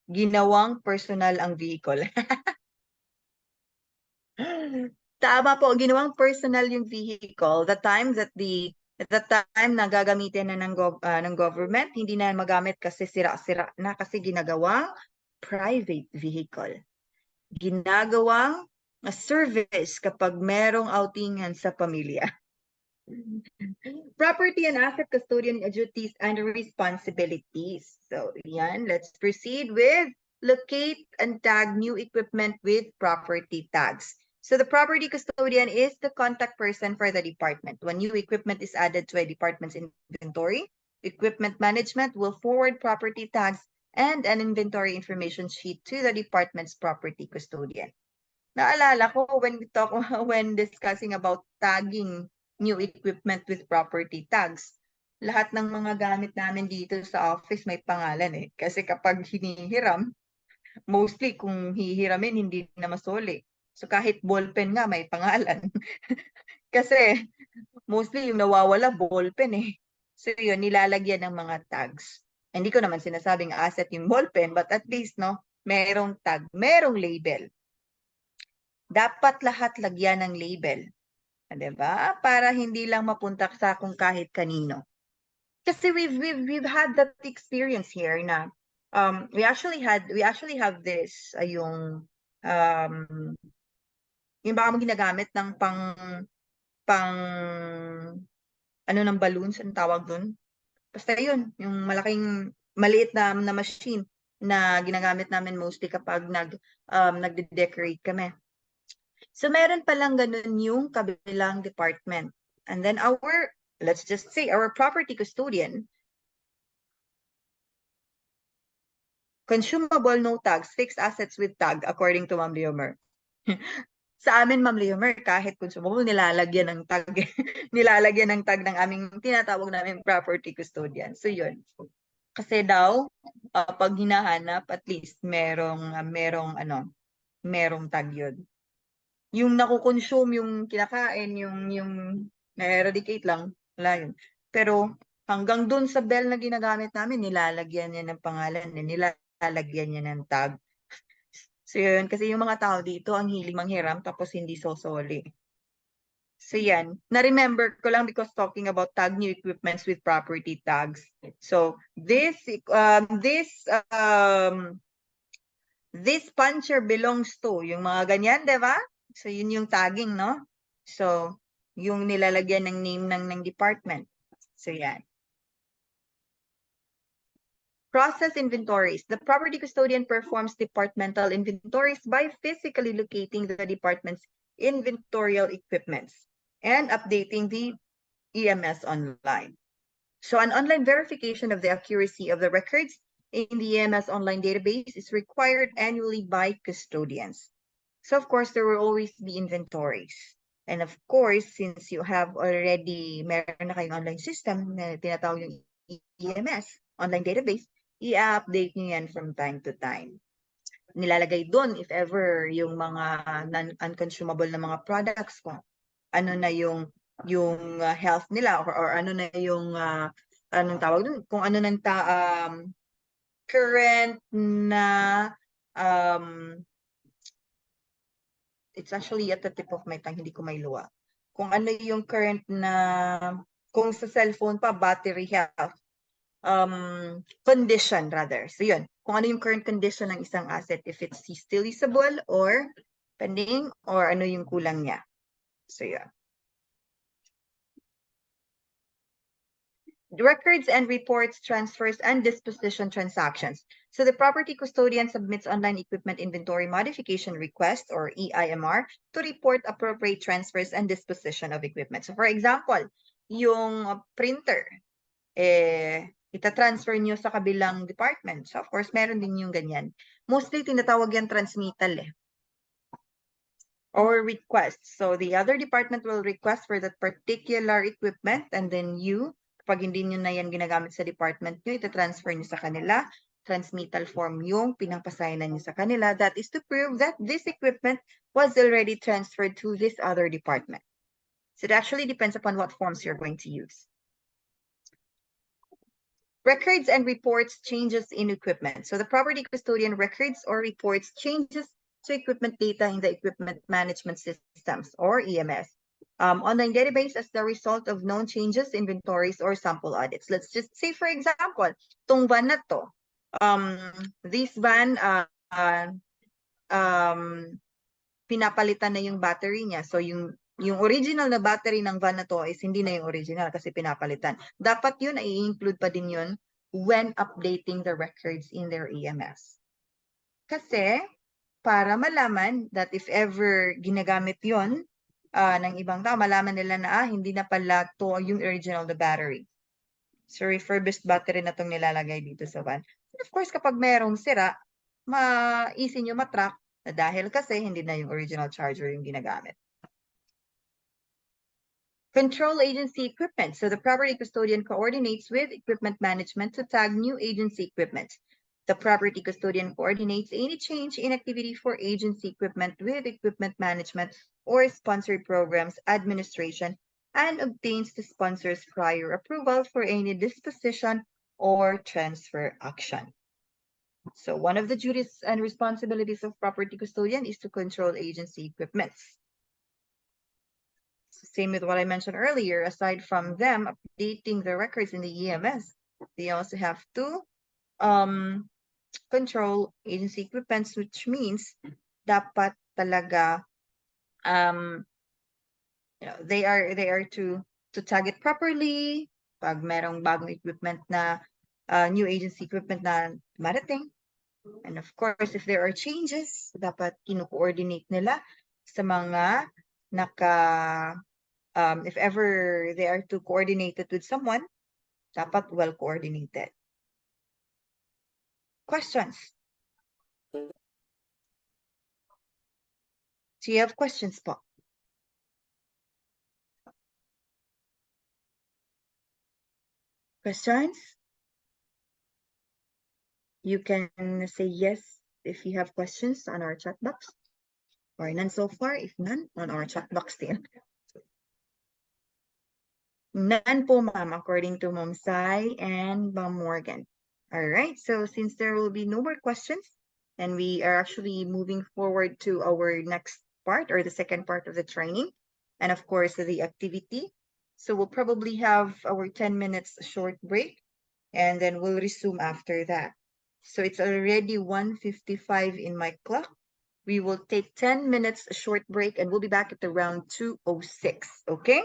Ginawang personal ang vehicle. Tama po, ginawang personal yung vehicle. The time na gagamitin na ng government, hindi na magamit kasi sira-sira na kasi ginagawang private vehicle. Ginagawang service kapag merong outingan sa pamilya. Property and asset custodian duties and responsibilities. So, yan, let's proceed with locate and tag new equipment with property tags. So the property custodian is the contact person for the department. When new equipment is added to a department's inventory, equipment management will forward property tags and an inventory information sheet to the department's property custodian. Naalala ko when discussing about tagging new equipment with property tags, lahat ng mga gamit namin dito sa office may pangalan eh. Kasi kapag hinihiram, mostly kung hihiramin, hindi na masuli. So kahit ballpen nga may pangalan. Kasi mostly yung nawawala ballpen eh. So yun, nilalagyan ng mga tags. Hindi ko naman sinasabing asset yung ballpen, but at least merong tag, merong label. Dapat lahat lagyan ng label. Diba? Para hindi lang mapunta sa kung kahit kanino. Kasi we've had that experience here na we actually have this yung baka mo ginagamit ng pang ano ng balloons, ang tawag dun? Basta yun, yung maliit na machine na ginagamit namin mostly kapag nagde-decorate kami. So meron palang ganun yung kabilang department. And then let's just say our property custodian, consumable no tags, fixed assets with tag according to Ma'am Leomer. Sa amin, Ma'am Leomer, kahit consumable, nilalagyan ng tag. Nilalagyan ng tag ng aming tinatawag namin property custodian. So yun. Kasi daw, pag hinahanap, at least merong tag yun. Yung nakukonsume, yung kinakain, yung na-eradicate lang, wala yun. Pero hanggang dun sa bell na ginagamit namin, nilalagyan niya ng pangalan, nilalagyan niya ng tag. So yun, kasi yung mga tao dito, ang hiling manghiram, tapos hindi sosoli. So yan, na-remember ko lang because talking about tag new equipments with property tags. So this puncher belongs to, yung mga ganyan, di ba? So yun yung tagging, no? So yung nilalagyan ng name ng department. So yan. Process inventories. The property custodian performs departmental inventories by physically locating the department's inventorial equipments and updating the EMS online. So an online verification of the accuracy of the records in the EMS online database is required annually by custodians. So of course, there will always be inventories. And of course, since you have already, meron na kayong online system na tinatawag yung EMS, online database, i-update nyo yan from time to time. Nilalagay doon if ever yung mga non-unconsumable na mga products ko, ano na yung health nila or ano na yung anong tawag doon, kung ano nang current na it's actually at the tip of my tongue, hindi ko may luwa. Kung ano yung current na, kung sa cellphone pa, battery health, condition rather. So yun, kung ano yung current condition ng isang asset, if it's still usable or pending, or ano yung kulang niya. So yun. Records and reports, transfers, and disposition transactions. So the property custodian submits online equipment inventory modification request or EIMR to report appropriate transfers and disposition of equipment. So for example, yung printer, ita-transfer nyo sa kabilang department. So of course, meron din yung ganyan. Mostly tinatawag yan transmittal or request. So the other department will request for that particular equipment and then you, kapag hindi nyo na yan ginagamit sa department nyo, ita-transfer nyo sa kanila. Transmittal form yung pinapasignan nyo sa kanila. That is to prove that this equipment was already transferred to this other department. So it actually depends upon what forms you're going to use. Records and reports changes in equipment. So the property custodian records or reports changes to equipment data in the equipment management systems or EMS. Online database as the result of known changes, inventories, or sample audits. Let's just say, for example, tong van na to. This van, pinapalitan na yung battery niya. So yung original na battery ng van na to is hindi na yung original kasi pinapalitan. Dapat yun ay i-include pa din yun when updating the records in their EMS. Kasi para malaman that if ever ginagamit yun ng ibang tao, malaman nila na hindi na pala to yung original the battery. So refurbished battery na tong nilalagay dito sa van. And of course, kapag merong sira, easy nyo matrack na dahil kasi hindi na yung original charger yung ginagamit. Control agency equipment. So the property custodian coordinates with equipment management to tag new agency equipment. The property custodian coordinates any change in activity for agency equipment with equipment management or sponsored programs administration and obtains the sponsor's prior approval for any disposition or transfer action. So one of the duties and responsibilities of property custodian is to control agency equipment. Same with what I mentioned earlier, aside from them updating the records in the EMS, they also have to control agency equipments, which means dapat talaga they are to tag it properly pag merong bagong equipment na new agency equipment na marating. And of course, if there are changes, dapat kino-coordinate nila sa mga if ever they are to coordinate it with someone, dapat well coordinated. Questions? Do you have questions po? Questions? You can say yes if you have questions on our chat box. Or none so far, if none, on our chat box still. None po, ma'am, according to Ma'am Sai and Ma'am Morgan. All right, so since there will be no more questions, and we are actually moving forward to our next part or the second part of the training, and of course, the activity. So we'll probably have our 10 minutes short break, and then we'll resume after that. So it's already 1:55 in my clock. We will take 10 minutes short break, and we'll be back at around 2:06, okay?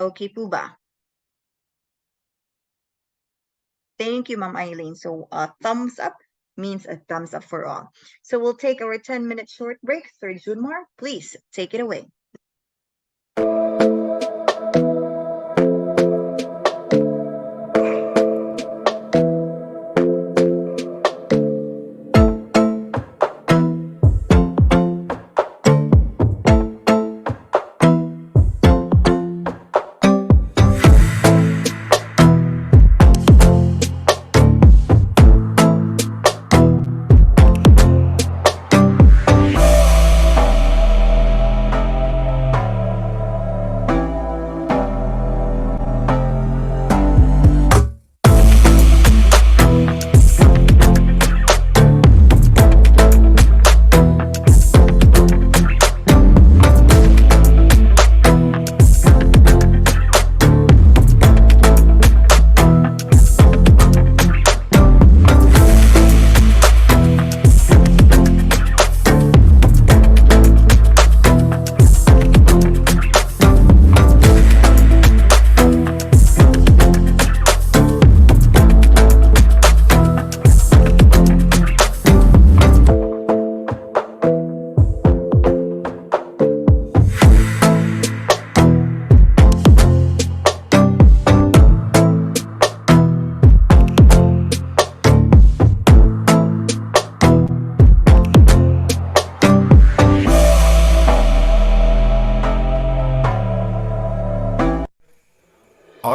Okay po ba? Thank you, Ma'am Eileen. So a thumbs up means a thumbs up for all. So we'll take our 10-minute short break. Sir Junmar, please take it away.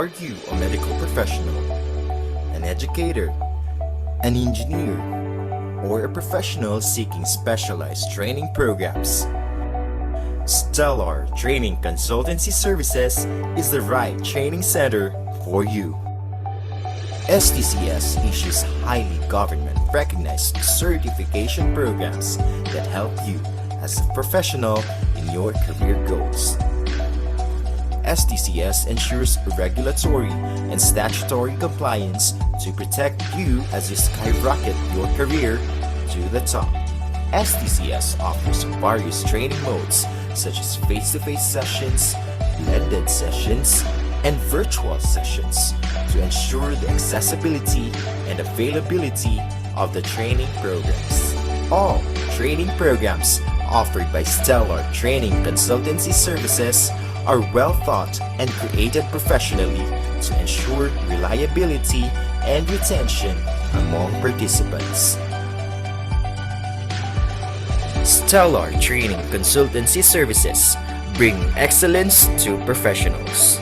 Are you a medical professional, an educator, an engineer, or a professional seeking specialized training programs? Stellar Training Consultancy Services is the right training center for you. STCS issues highly government-recognized certification programs that help you as a professional in your career goals. STCS ensures regulatory and statutory compliance to protect you as you skyrocket your career to the top. STCS offers various training modes such as face-to-face sessions, blended sessions, and virtual sessions to ensure the accessibility and availability of the training programs. All training programs offered by Stellar Training Consultancy Services are well thought and created professionally to ensure reliability and retention among participants. Stellar Training Consultancy Services bring excellence to professionals.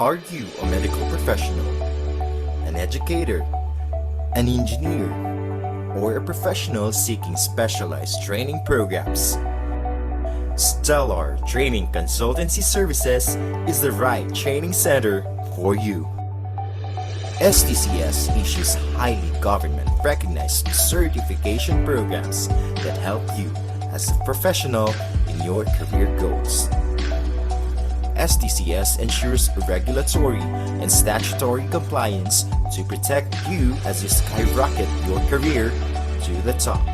Are you a medical professional, an educator, an engineer, or a professional seeking specialized training programs? Stellar Training Consultancy Services is the right training center for you. STCS issues highly government-recognized certification programs that help you as a professional in your career goals. STCS ensures regulatory and statutory compliance to protect you as you skyrocket your career to the top.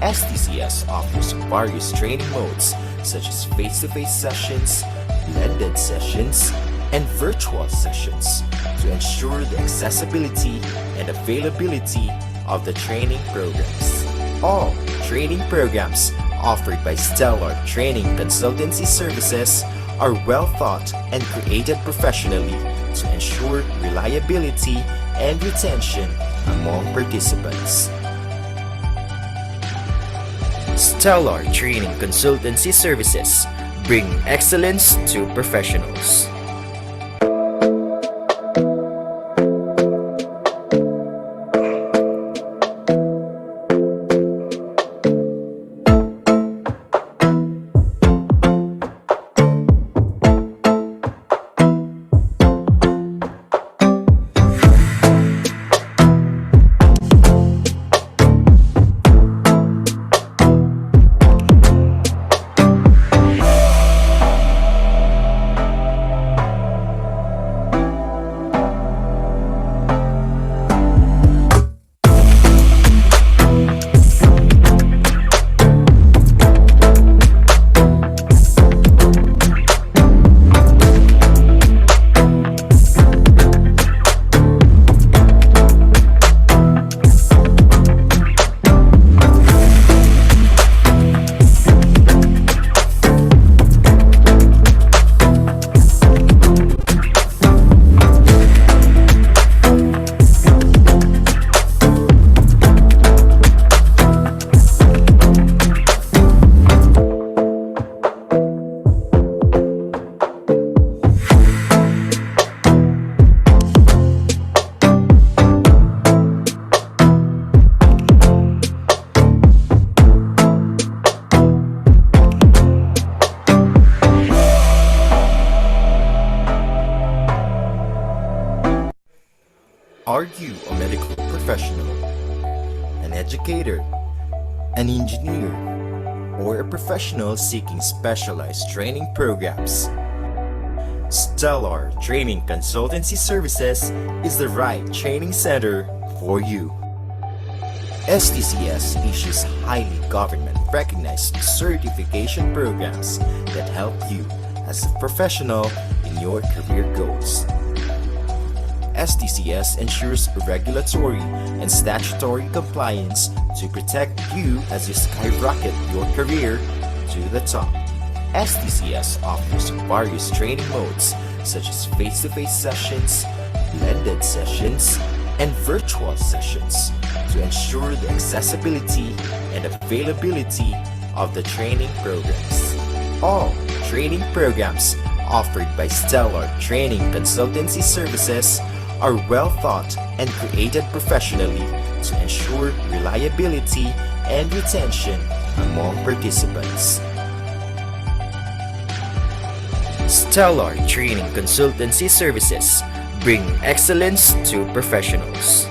STCS offers various training modes such as face-to-face sessions, blended sessions, and virtual sessions to ensure the accessibility and availability of the training programs. All training programs offered by Stellar Training Consultancy Services are well thought and created professionally to ensure reliability and retention among participants. Stellar Training Consultancy Services bring excellence to professionals. professional, an educator, an engineer, or a professional seeking specialized training programs. Stellar Training Consultancy Services is the right training center for you. STCS issues highly government-recognized certification programs that help you as a professional in your career goals. STCS ensures regulatory and statutory compliance to protect you as you skyrocket your career to the top. STCS offers various training modes such as face-to-face sessions, blended sessions, and virtual sessions to ensure the accessibility and availability of the training programs. All training programs offered by Stellar Training Consultancy Services are well thought and created professionally to ensure reliability and retention among participants. Stellar Training Consultancy Services bring excellence to professionals.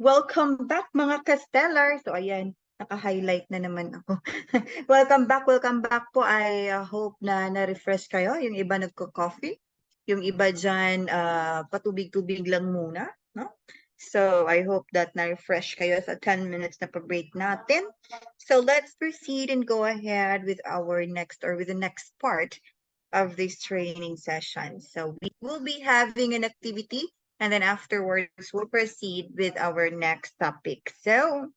Welcome back mga Castellar. So ayan, naka-highlight na naman ako. Welcome back po. I hope na na-refresh kayo. Yung iba nagko-coffee, yung iba dyan patubig-tubig lang muna, no? So I hope that na-refresh kayo sa 10 minutes na pa-break natin. So let's proceed and go ahead with our next or with the next part of this training session. So we will be having an activity, and then afterwards we'll proceed with our next topic. So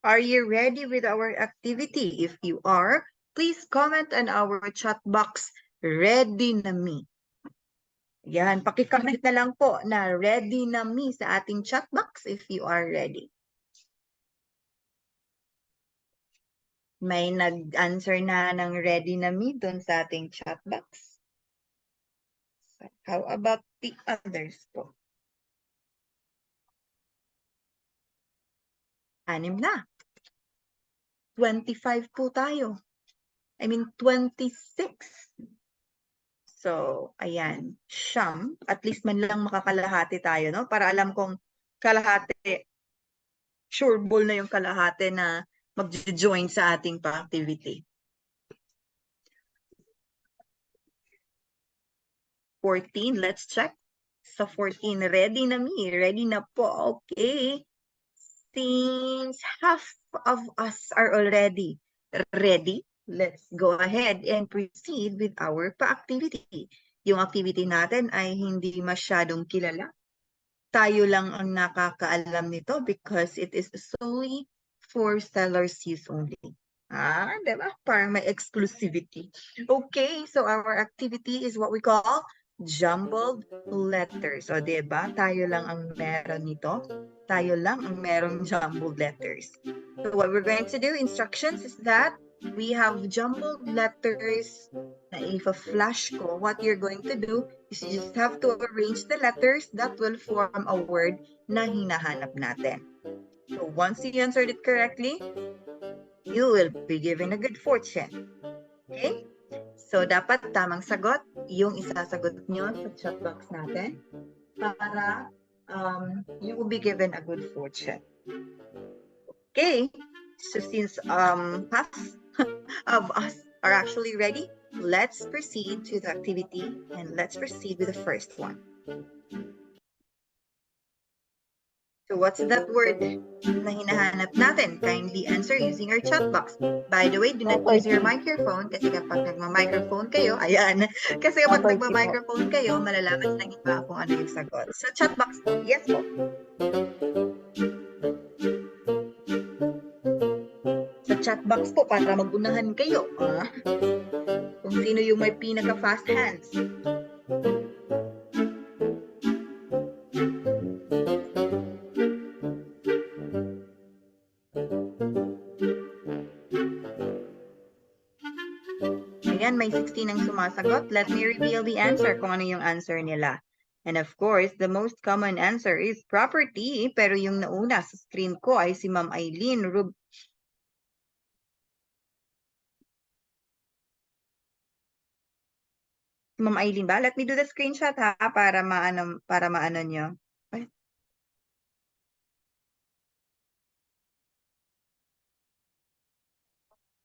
are you ready with our activity? If you are, please comment on our chat box, ready na me. Yan, pakicomment na lang po na ready na me sa ating chat box if you are ready. May nag-answer na ng ready na me doon sa ating chat box. How about the others po? 6 na. 25 po tayo. I mean, 26. So, ayan. Siyam. At least man lang makakalahati tayo, no? Para alam kong kalahati, sure ball na yung kalahati na mag-join sa ating pa-activity. 14, let's check. Sa 14, ready na me. Ready na po. Okay. Since half of us are already ready, let's go ahead and proceed with our pa-activity. Yung activity natin ay hindi masyadong kilala. Tayo lang ang nakakaalam nito because it is solely for sellers use only. Diba? Parang may exclusivity. Okay, so our activity is what we call jumbled letters. O, diba? Tayo lang ang meron nito. Tayo lang ang merong jumbled letters. So what we're going to do, instructions, is that we have jumbled letters na if-flash ko. What you're going to do is you just have to arrange the letters that will form a word na hinahanap natin. So once you answered it correctly, you will be given a good fortune. Okay? So dapat tamang sagot yung isasagot nyo sa chat box natin para you will be given a good fortune. Okay, so since half of us are actually ready, let's proceed to the activity and let's proceed with the first one. So what's that word na hinahanap natin? Kindly answer using our chat box. By the way, do not use your microphone kasi kapag nagma-microphone kayo, ayan, kasi kapag nagma-microphone kayo, malalaman ng iba kung ano yung sagot. So chat box, yes po. Sa chat box po para magunahan kayo. Kung sino yung may pinaka-fast hands. Ayan, may 16 ang sumasagot. Let me reveal the answer kung ano yung answer nila. And of course, the most common answer is property. Pero yung nauna sa screen ko ay si Ma'am Eileen. Ma'am Eileen ba? Let me do the screenshot ha para maano nyo. Ay.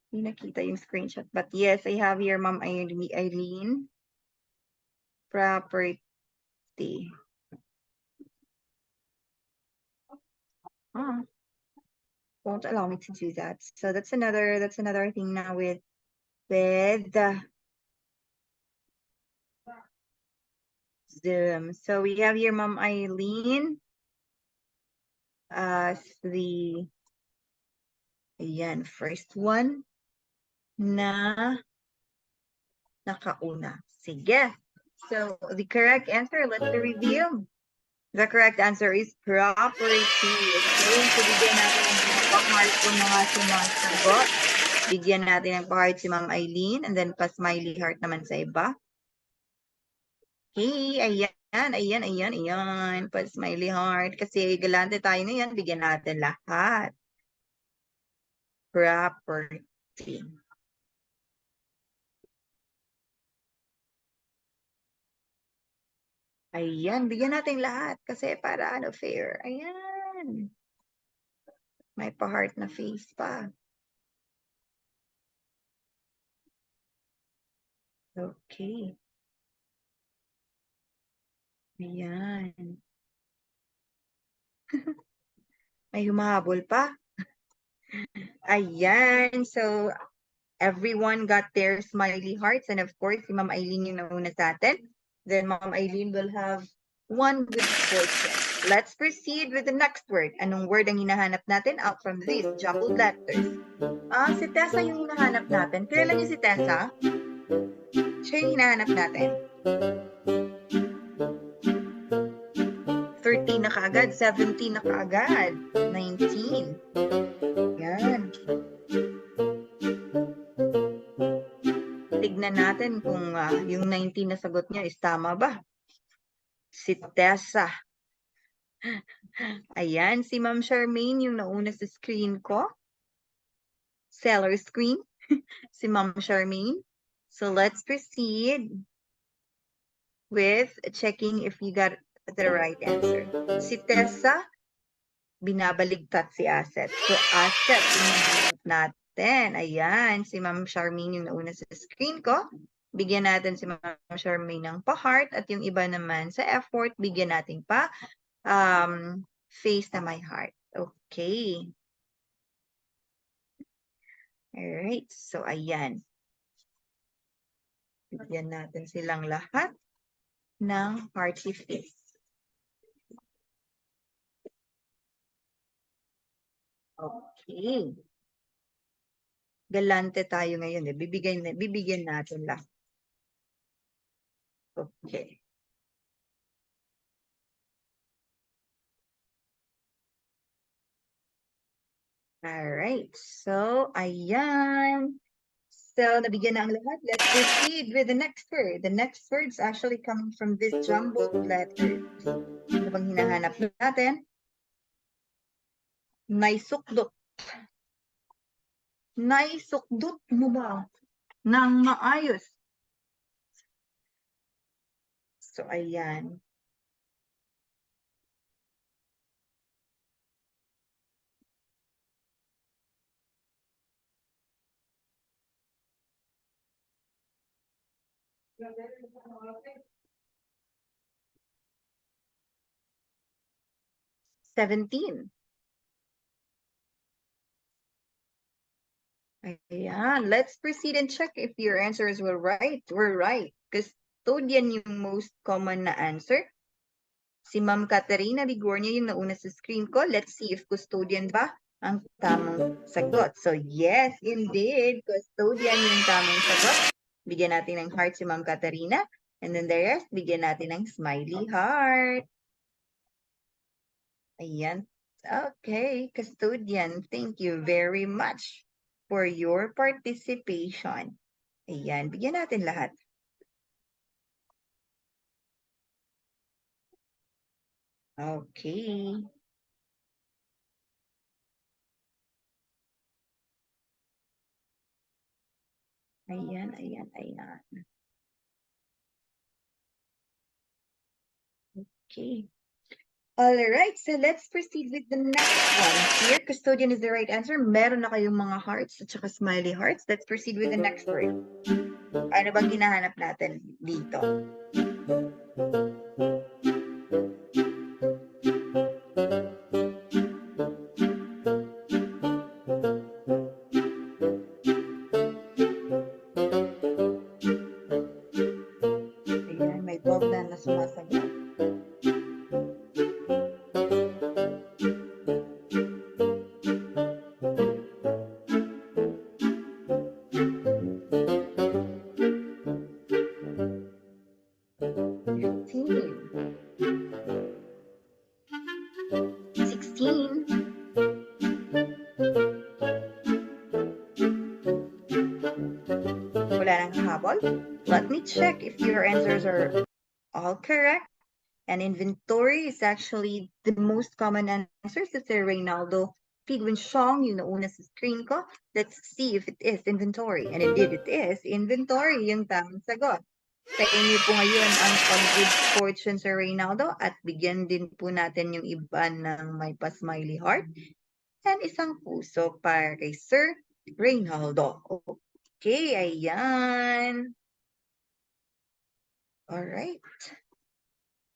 Hindi nakita yung screenshot. But yes, I have here Ma'am Eileen. Property. Won't allow me to do that. So that's another thing now with Zoom. So we have here Ma'am Eileen as the first one na nakauna. Sige. So the correct answer, let's reveal. The correct answer is property. Okay, so bigyan natin ng pa-heart kung mga sumasagot. Bigyan natin ng pa-heart si Ma'am Eileen and then pa-smiley heart naman sa iba. Hey, ayan. Pa-smiley heart. Kasi galante tayo ngayon, bigyan natin lahat. Property. Ayan, bigyan natin lahat kasi para fair. Ayan. May pa-heart na face pa. Okay. Ayan. May humahabol pa. Ayan. So, everyone got their smiley hearts. And of course, si Ma'am Eileen yung nauna sa atin. Then, Ma'am Eileen will have one good fortune. Let's proceed with the next word. Anong word ang hinahanap natin out from these jumbled letters? Si Tessa yung hinahanap natin. Kilala niyo si Tessa? Siya yung hinahanap natin. 13 na kaagad, 17 na kaagad, 19. Yan. Tignan natin kung yung 19 na sagot niya is tama ba? Si Tessa. Ayan, si Ma'am Charmaine yung nauna sa screen ko. Seller screen. Si Ma'am Charmaine. So let's proceed with checking if you got the right answer. Si Tessa, binabaligtat si Asset. So Asset, hinahanap natin. Ayan, si Ma'am Charmaine yung nauna sa screen ko. Bigyan natin si Ma'am Charmaine ng pa-heart at yung iba naman sa effort, bigyan natin pa face na my heart. Okay. Alright, so ayan. Bigyan natin silang lahat ng hearty face. Okay. Galante tayo ngayon. Bibigyan natin lahat. Okay. Alright, so ayan. So, nabigyan na ang lahat. Let's proceed with the next word. The next word is actually coming from this jumbled letter. Ano bang hinahanap natin? Naisukdot. Naisukdot mo ba ng maayos? So, ayan. "17." Ayan. Let's proceed and check if your answers were right. We're right. Custodian yung most common na answer. Si Ma'am Caterina Bigornia yung nauna sa screen ko. Let's see if custodian ba ang tamang sagot. So, yes, indeed. Custodian yung tamang sagot. Bigyan natin ng heart si Ma'am Caterina. And then the rest, bigyan natin ng smiley heart. Ayan. Okay, custodian, thank you very much for your participation. Ayan, bigyan natin lahat. Okay. Ayan, ayan, ayan. Okay. All right, so let's proceed with the next one. Here, custodian is the right answer. Meron na kayong mga hearts at saka smiley hearts. Let's proceed with the next word. Ano bang hinahanap natin dito? Ayan, may dog na sumasagot. Wala nang habol? Let me check if your answers are all correct. And inventory is actually the most common answer. So, Sir Reynaldo Pigwinsyong, yung nauna sa screen ko. Let's see if it is inventory. And indeed, it is inventory yung tamang sagot. Sa inyo po ngayon ang pag-good fortune, Sir Reynaldo. At bigyan din po natin yung iba ng may pa-smiley heart. And isang puso para kay Sir Reynaldo. Okay, ayan. Alright.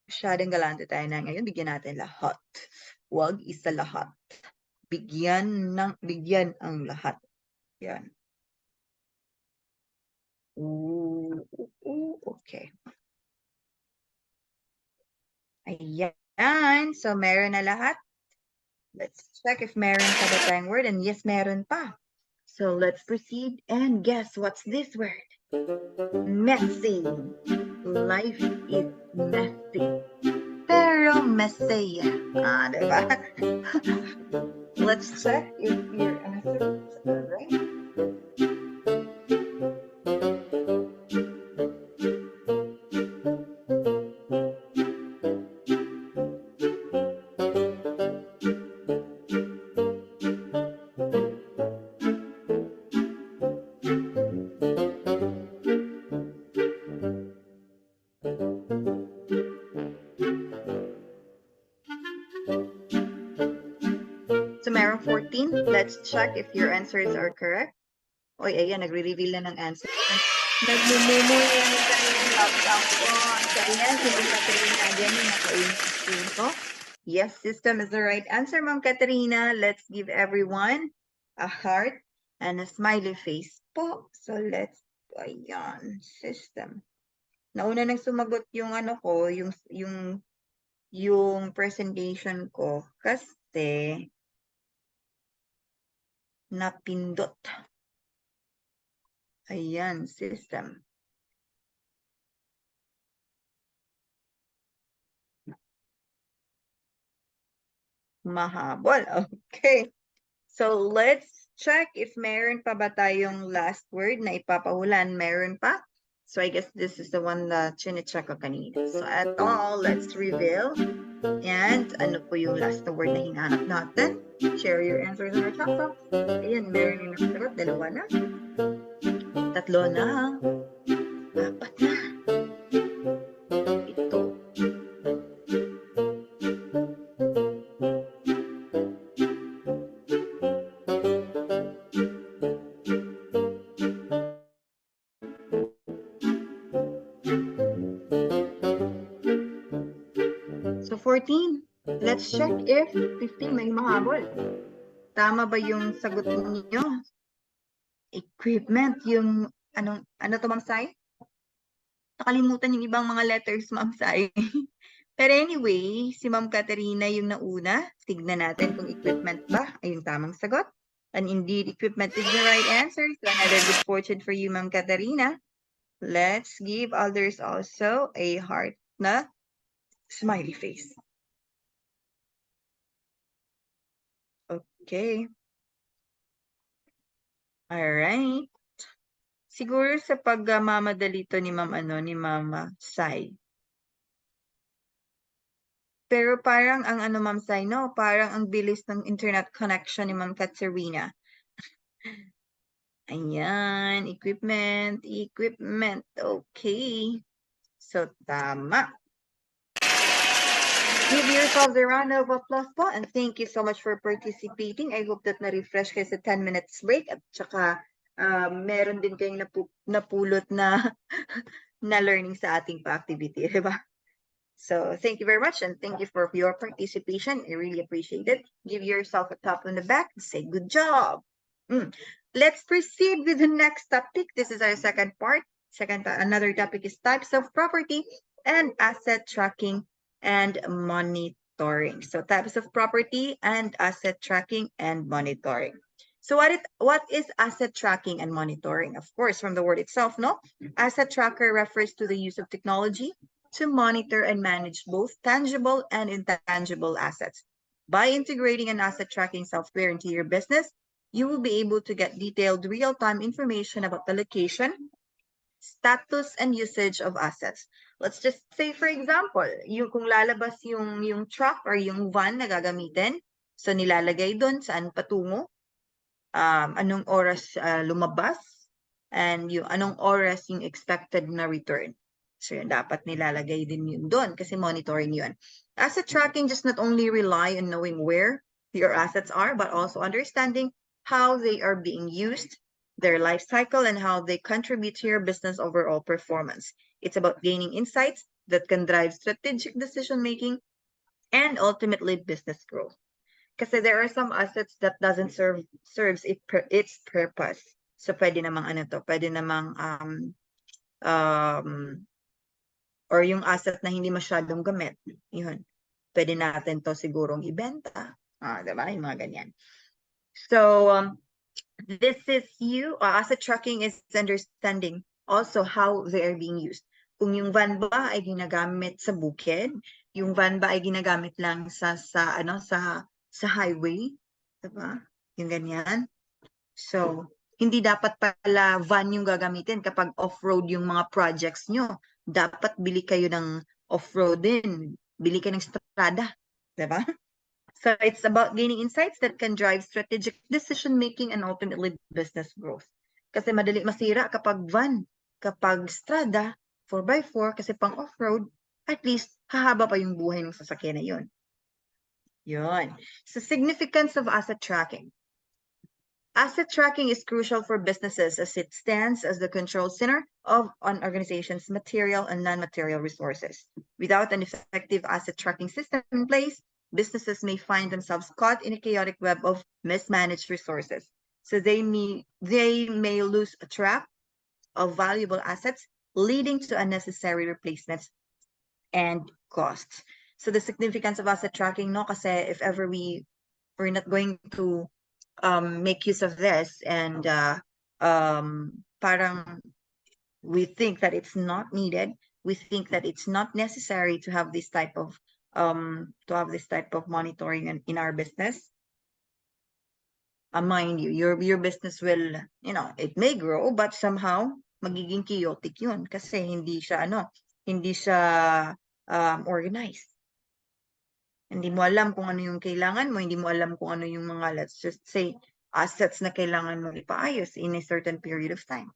Masyadong galante tayo na ngayon. Bigyan natin lahat. Huwag isa lahat. Bigyan ang lahat. Yan. Okay. Ayan. So, meron na lahat. Let's check if meron pa ba tayong word. And yes, meron pa. So, let's proceed and guess what's this word? Messy. Life is messy. Pero messy. Diba? Let's check if your answers are right. So, meron 14. Let's check if your answers are correct. Oy, ayan, nagre-reveal na ng answer. Nagmumumo yung kanyang laptop ko. So, ayan, si Ma'am Caterina again yung naka-in screen ko. Yes, system is the right answer, Ma'am Caterina. Let's give everyone a heart and a smiley face po. So, let's, ayan, system. Nauna nang sumagot yung ano ko, yung presentation ko kasi napindot. Ayan, system. Mahabol. Okay. So let's check if meron pa ba tayong last word na ipapahulan. Meron pa? So I guess this is the one na chinecheck ko kanina. So at all, let's reveal. And ano po yung last na word na hinahanap natin? Share your answers in our chat box. Ayan, meron yung nakasagot. 2 na. 3 na. 4 na. Ito. So 14. Let's check if 15 may mahabol. Tama ba yung sagot niyo? Equipment, yung ano to, Ma'am Sai? Nakalimutan yung ibang mga letters, Ma'am Sai. Pero anyway, si Ma'am Katerina yung nauna. Tignan natin kung equipment ba ay yung tamang sagot. And indeed, equipment is the right answer. So another good fortune for you, Ma'am Katerina. Let's give others also a heart na smiley face. Okay. Alright. Siguro sa pagmamadali to ni Mama Sai. Pero parang ang Ma'am Sai, no? Parang ang bilis ng internet connection ni Ma'am Katerina. Ayan, equipment. Okay. So, tama. Give yourselves a round of applause po, and thank you so much for participating. I hope that na-refresh kayo sa 10 minutes break at saka meron din kayong napulot na na learning sa ating pa-activity, di ba? So thank you very much, and thank you for your participation. I really appreciate it. Give yourself a tap on the back and say good job. Let's proceed with the next topic. This is our second part. Another topic is types of property and asset tracking and monitoring. So types of property and asset tracking and monitoring. So what is asset tracking and monitoring? Of course, from the word itself, no? Asset tracker refers to the use of technology to monitor and manage both tangible and intangible assets. By integrating an asset tracking software into your business, you will be able to get detailed real-time information about the location, status, and usage of assets. Let's just say, for example, kung lalabas yung truck or yung van na gagamitin, so nilalagay doon saan patungo, anong oras lumabas, and yung anong oras yung expected na return. So yun, dapat nilalagay din yun doon kasi monitoring yun. Asset tracking just not only rely on knowing where your assets are, but also understanding how they are being used, their life cycle, and how they contribute to your business overall performance. It's about gaining insights that can drive strategic decision-making and ultimately business growth. Kasi there are some assets that doesn't serves its purpose. So pwede namang pwede namang or yung asset na hindi masyadong gamit, yun. Pwede natin to sigurong ibenta. Diba? Yung mga ganyan. So this is asset tracking is understanding also how they are being used. Kung yung van ba ay ginagamit sa bukid, yung van ba ay ginagamit lang sa highway, diba? Yung ganyan. So, hindi dapat pala van yung gagamitin kapag off-road yung mga projects nyo. Dapat bili kayo ng off-road din. Bili kayo ng strada, diba? So it's about gaining insights that can drive strategic decision-making and ultimately business growth. Kasi madali masira kapag van, kapag strada, 4x4, kasi pang off-road, at least hahaba pa yung buhay ng sasakyan na yun. Yun. So significance of asset tracking. Asset tracking is crucial for businesses as it stands as the control center of an organization's material and non-material resources. Without an effective asset tracking system in place, businesses may find themselves caught in a chaotic web of mismanaged resources. So they may lose track of valuable assets, leading to unnecessary replacements and costs. So the significance of asset tracking, no, kasi if ever we're not going to make use of this, and parang we think that it's not needed, we think that it's not necessary to have this type of monitoring in our business. mind you, your business will, it may grow, but somehow magiging chaotic yun kasi hindi siya organized. Hindi mo alam kung ano yung kailangan mo, hindi mo alam kung ano yung mga, let's just say, assets na kailangan mo ipaayos in a certain period of time.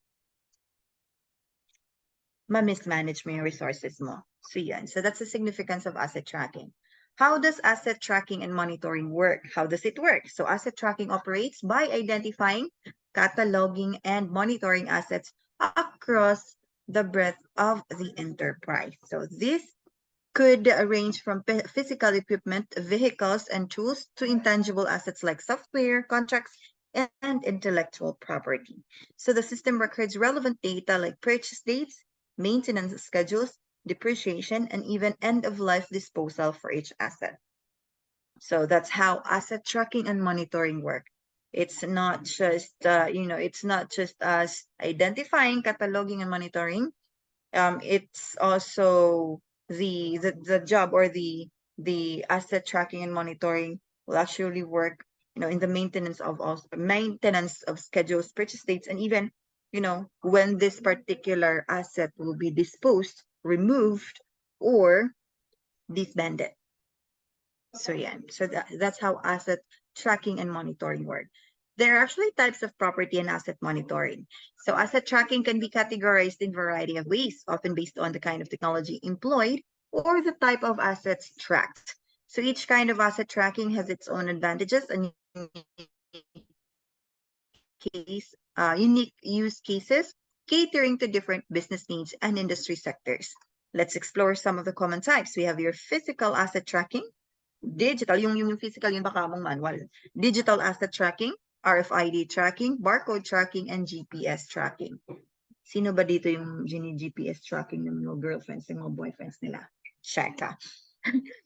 Ma-mismanage mo yung resources mo. So yan. So that's the significance of asset tracking. How does asset tracking and monitoring work? How does it work? So asset tracking operates by identifying, cataloging, and monitoring assets across the breadth of the enterprise. So this could range from physical equipment, vehicles, and tools to intangible assets like software, contracts, and intellectual property. So the system records relevant data like purchase dates, maintenance schedules, depreciation, and even end-of-life disposal for each asset. So that's how asset tracking and monitoring work. It's not just, it's not just us identifying, cataloging, and monitoring. It's also the job, or the asset tracking and monitoring will actually work, in the maintenance of schedules, purchase dates, and even, when this particular asset will be disposed, removed, or disbanded. So yeah, so that's how asset tracking and monitoring work. There are actually types of property and asset monitoring. So asset tracking can be categorized in a variety of ways, often based on the kind of technology employed or the type of assets tracked. So each kind of asset tracking has its own advantages and unique use cases, catering to different business needs and industry sectors. Let's explore some of the common types. We have your physical asset tracking, digital, yung physical, yung baka mong manual. Digital asset tracking, RFID tracking, barcode tracking, and GPS tracking. Sino ba dito yung GPS tracking ng mga girlfriends, ng mga boyfriends nila? Shaka.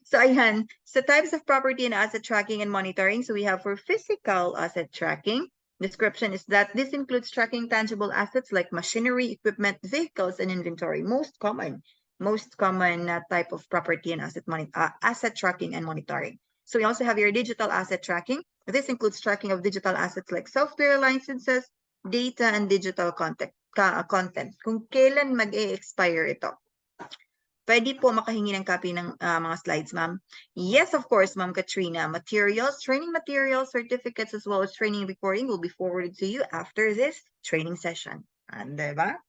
So ayan, so types of property and asset tracking and monitoring. So we have for physical asset tracking, description is that this includes tracking tangible assets like machinery, equipment, vehicles, and inventory. Most common type of property and asset tracking and monitoring. So we also have your digital asset tracking. This includes tracking of digital assets like software licenses, data, and digital content. Kung kailan mag-e-expire ito. Pwede po makahingi ng copy ng mga slides, ma'am. Yes, of course, Ma'am Katrina. Materials, training materials, certificates, as well as training recording will be forwarded to you after this training session. Diba?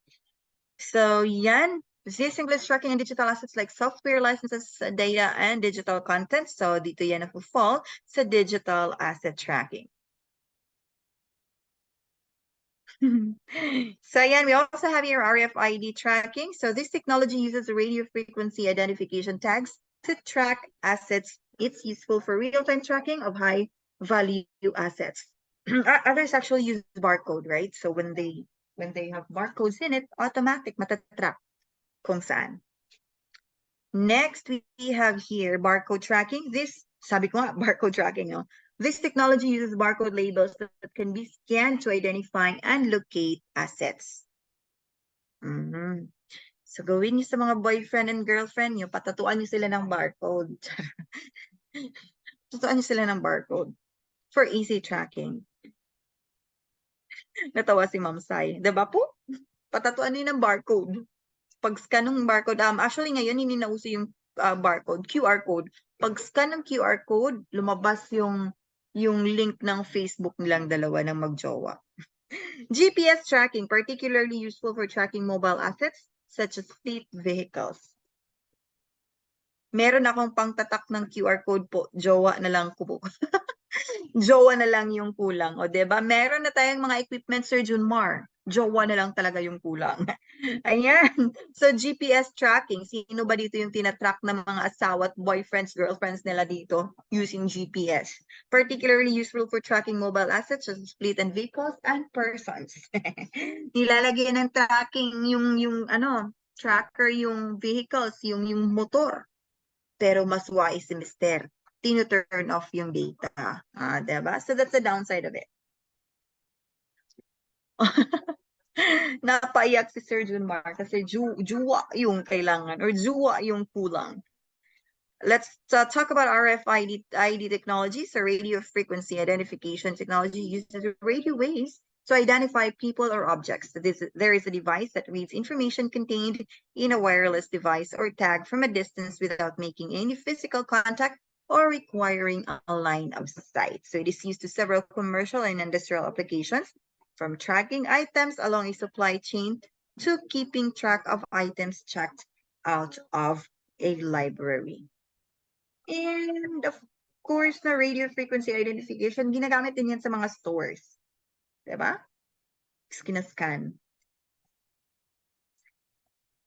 So, yan. This includes tracking and digital assets like software licenses, data, and digital content. So, dito yan fall sa digital asset tracking. So again, we also have here RFID tracking. So this technology uses radio frequency identification tags to track assets. It's useful for real-time tracking of high-value assets. Others actually use barcode, right? So when they have barcodes in it, automatic matatrack kung saan. Next, we have here barcode tracking. This, sabi ko nga, barcode tracking, no? This technology uses barcode labels that can be scanned to identify and locate assets. So gawin niyo sa mga boyfriend and girlfriend niyo, patatuan niyo sila ng barcode. Patatuan niyo sila ng barcode for easy tracking. Natawa si Ma'am Sai. Diba po? Patatuan niyo ng barcode. Pag-scan ng barcode, actually ngayon hindi na uso yung barcode, QR code. Pag-scan ng QR code, lumabas yung link ng Facebook nilang dalawa ng magjowa. GPS tracking, particularly useful for tracking mobile assets such as fleet vehicles. Meron akong pangtatak ng QR code po, jowa na lang ko po. Jowa na lang yung kulang. O diba? Meron na tayong mga equipment, Sir Junmar. Jowa na lang talaga yung kulang. Ayan. So, GPS tracking. Sino ba dito yung tinatrack ng mga asawa at boyfriends, girlfriends nila dito using GPS? Particularly useful for tracking mobile assets such as fleet and vehicles and persons. Nilalagyan ng tracking yung tracker yung vehicles, yung motor. Pero mas wise si Mister. Tino-turn off yung data. Diba? So that's the downside of it. Napaiyak si Sir Junmar kasi juwa yung kailangan or juwa yung kulang. Let's talk about RFID technology. So radio frequency identification technology uses radio waves to identify people or objects. So there is a device that reads information contained in a wireless device or tag from a distance without making any physical contact or requiring a line of sight. So it is used to several commercial and industrial applications, from tracking items along a supply chain to keeping track of items checked out of a library. And of course, na radio frequency identification, ginagamit din yan sa mga stores. Diba? Scan.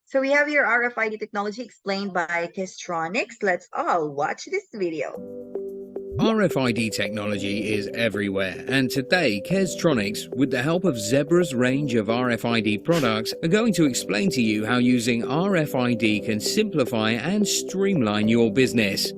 So we have your RFID technology explained by Custodianship. Let's all watch this video. RFID technology is everywhere, and today Custodianship, with the help of Zebra's range of RFID products, are going to explain to you how using RFID can simplify and streamline your business.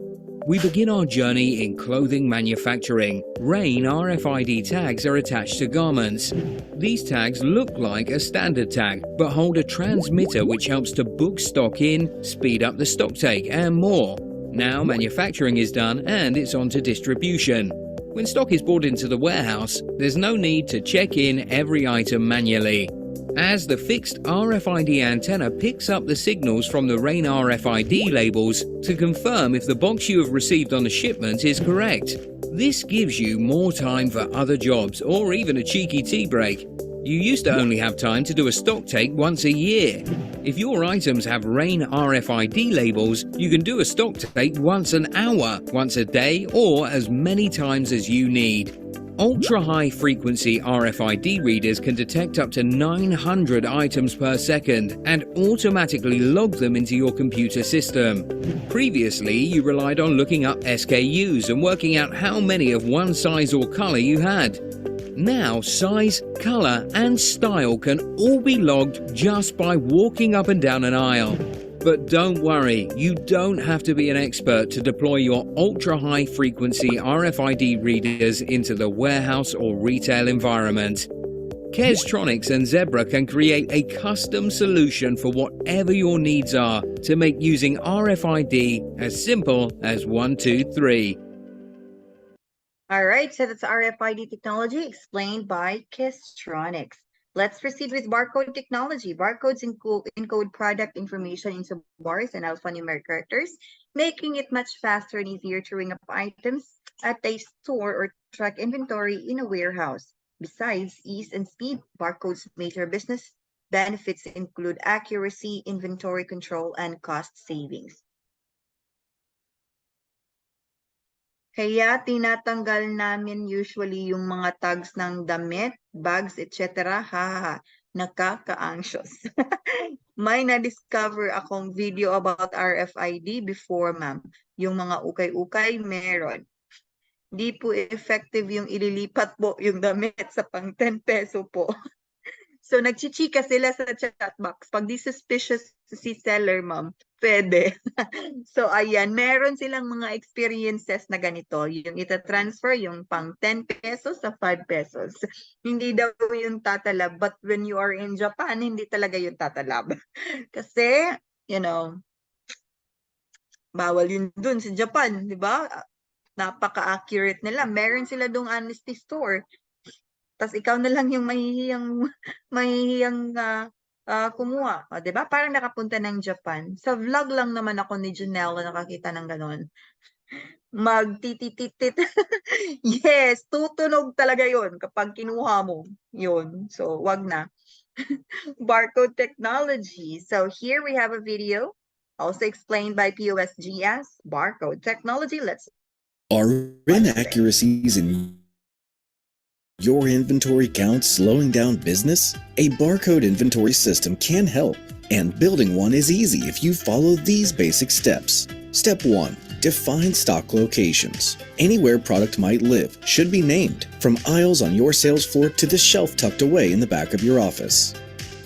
We begin our journey in clothing manufacturing. Rain RFID tags are attached to garments. These tags look like a standard tag, but hold a transmitter which helps to book stock in, speed up the stock take, and more. Now manufacturing is done and it's on to distribution. When stock is brought into the warehouse, there's no need to check in every item manually, as the fixed RFID antenna picks up the signals from the Rain RFID labels to confirm if the box you have received on the shipment is correct. This gives you more time for other jobs or even a cheeky tea break. You used to only have time to do a stock take once a year. If your items have Rain RFID labels, you can do a stock take once an hour, once a day, or as many times as you need. Ultra-high frequency RFID readers can detect up to 900 items per second and automatically log them into your computer system. Previously, you relied on looking up SKUs and working out how many of one size or color you had. Now, size, color, and style can all be logged just by walking up and down an aisle. But don't worry, you don't have to be an expert to deploy your ultra-high frequency RFID readers into the warehouse or retail environment. Custodianship and Zebra can create a custom solution for whatever your needs are to make using RFID as simple as 1, 2, 3. All right, so that's RFID technology explained by Custodianship. Let's proceed with barcode technology. Barcodes encode product information into bars and alphanumeric characters, making it much faster and easier to ring up items at a store or track inventory in a warehouse. Besides ease and speed, barcodes' major business benefits include accuracy, inventory control, and cost savings. Kaya tinatanggal namin usually yung mga tags ng damit, bags, etc. Ha, nakaka-anxious. May na-discover akong video about RFID before, ma'am. Yung mga ukay-ukay, meron. Di po effective yung ililipat po yung damit sa pang 10 peso po. So, nagchichika sila sa chat box. Pag di suspicious si seller, ma'am, pwede. So, ayan, meron silang mga experiences na ganito. Yung ita-transfer yung pang 10 pesos sa 5 pesos. Hindi daw yung tatalab. But when you are in Japan, hindi talaga yung tatalab. Kasi, you know, bawal yun dun sa Japan, di ba? Napaka-accurate nila. Meron sila dong honesty store. Tapos ikaw na lang yung mahihiyang kumuha. O, diba? Parang nakapunta ng Japan. Sa vlog lang naman ako ni Janelle na nakakita ng ganon. Magtitititit. Yes, tutunog talaga yon kapag kinuha mo. Yun. So, wag na. Barcode technology. So, here we have a video also explained by POSGS. Barcode technology. Let's. Are inaccuracies in your inventory counts slowing down business? A barcode inventory system can help, and building one is easy if you follow these basic steps. Step 1. Define stock locations. Anywhere product might live should be named, from aisles on your sales floor to the shelf tucked away in the back of your office.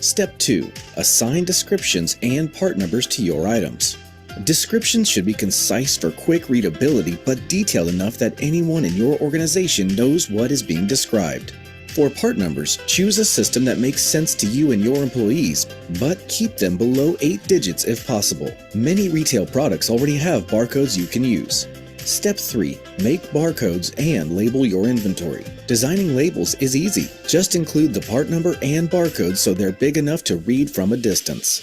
Step 2. Assign descriptions and part numbers to your items. Descriptions should be concise for quick readability but detailed enough that anyone in your organization knows what is being described. For part numbers, choose a system that makes sense to you and your employees, but keep them below 8 digits if possible. Many retail products already have barcodes you can use. Step 3. Make barcodes and label your inventory. Designing labels is easy. Just include the part number and barcode so they're big enough to read from a distance.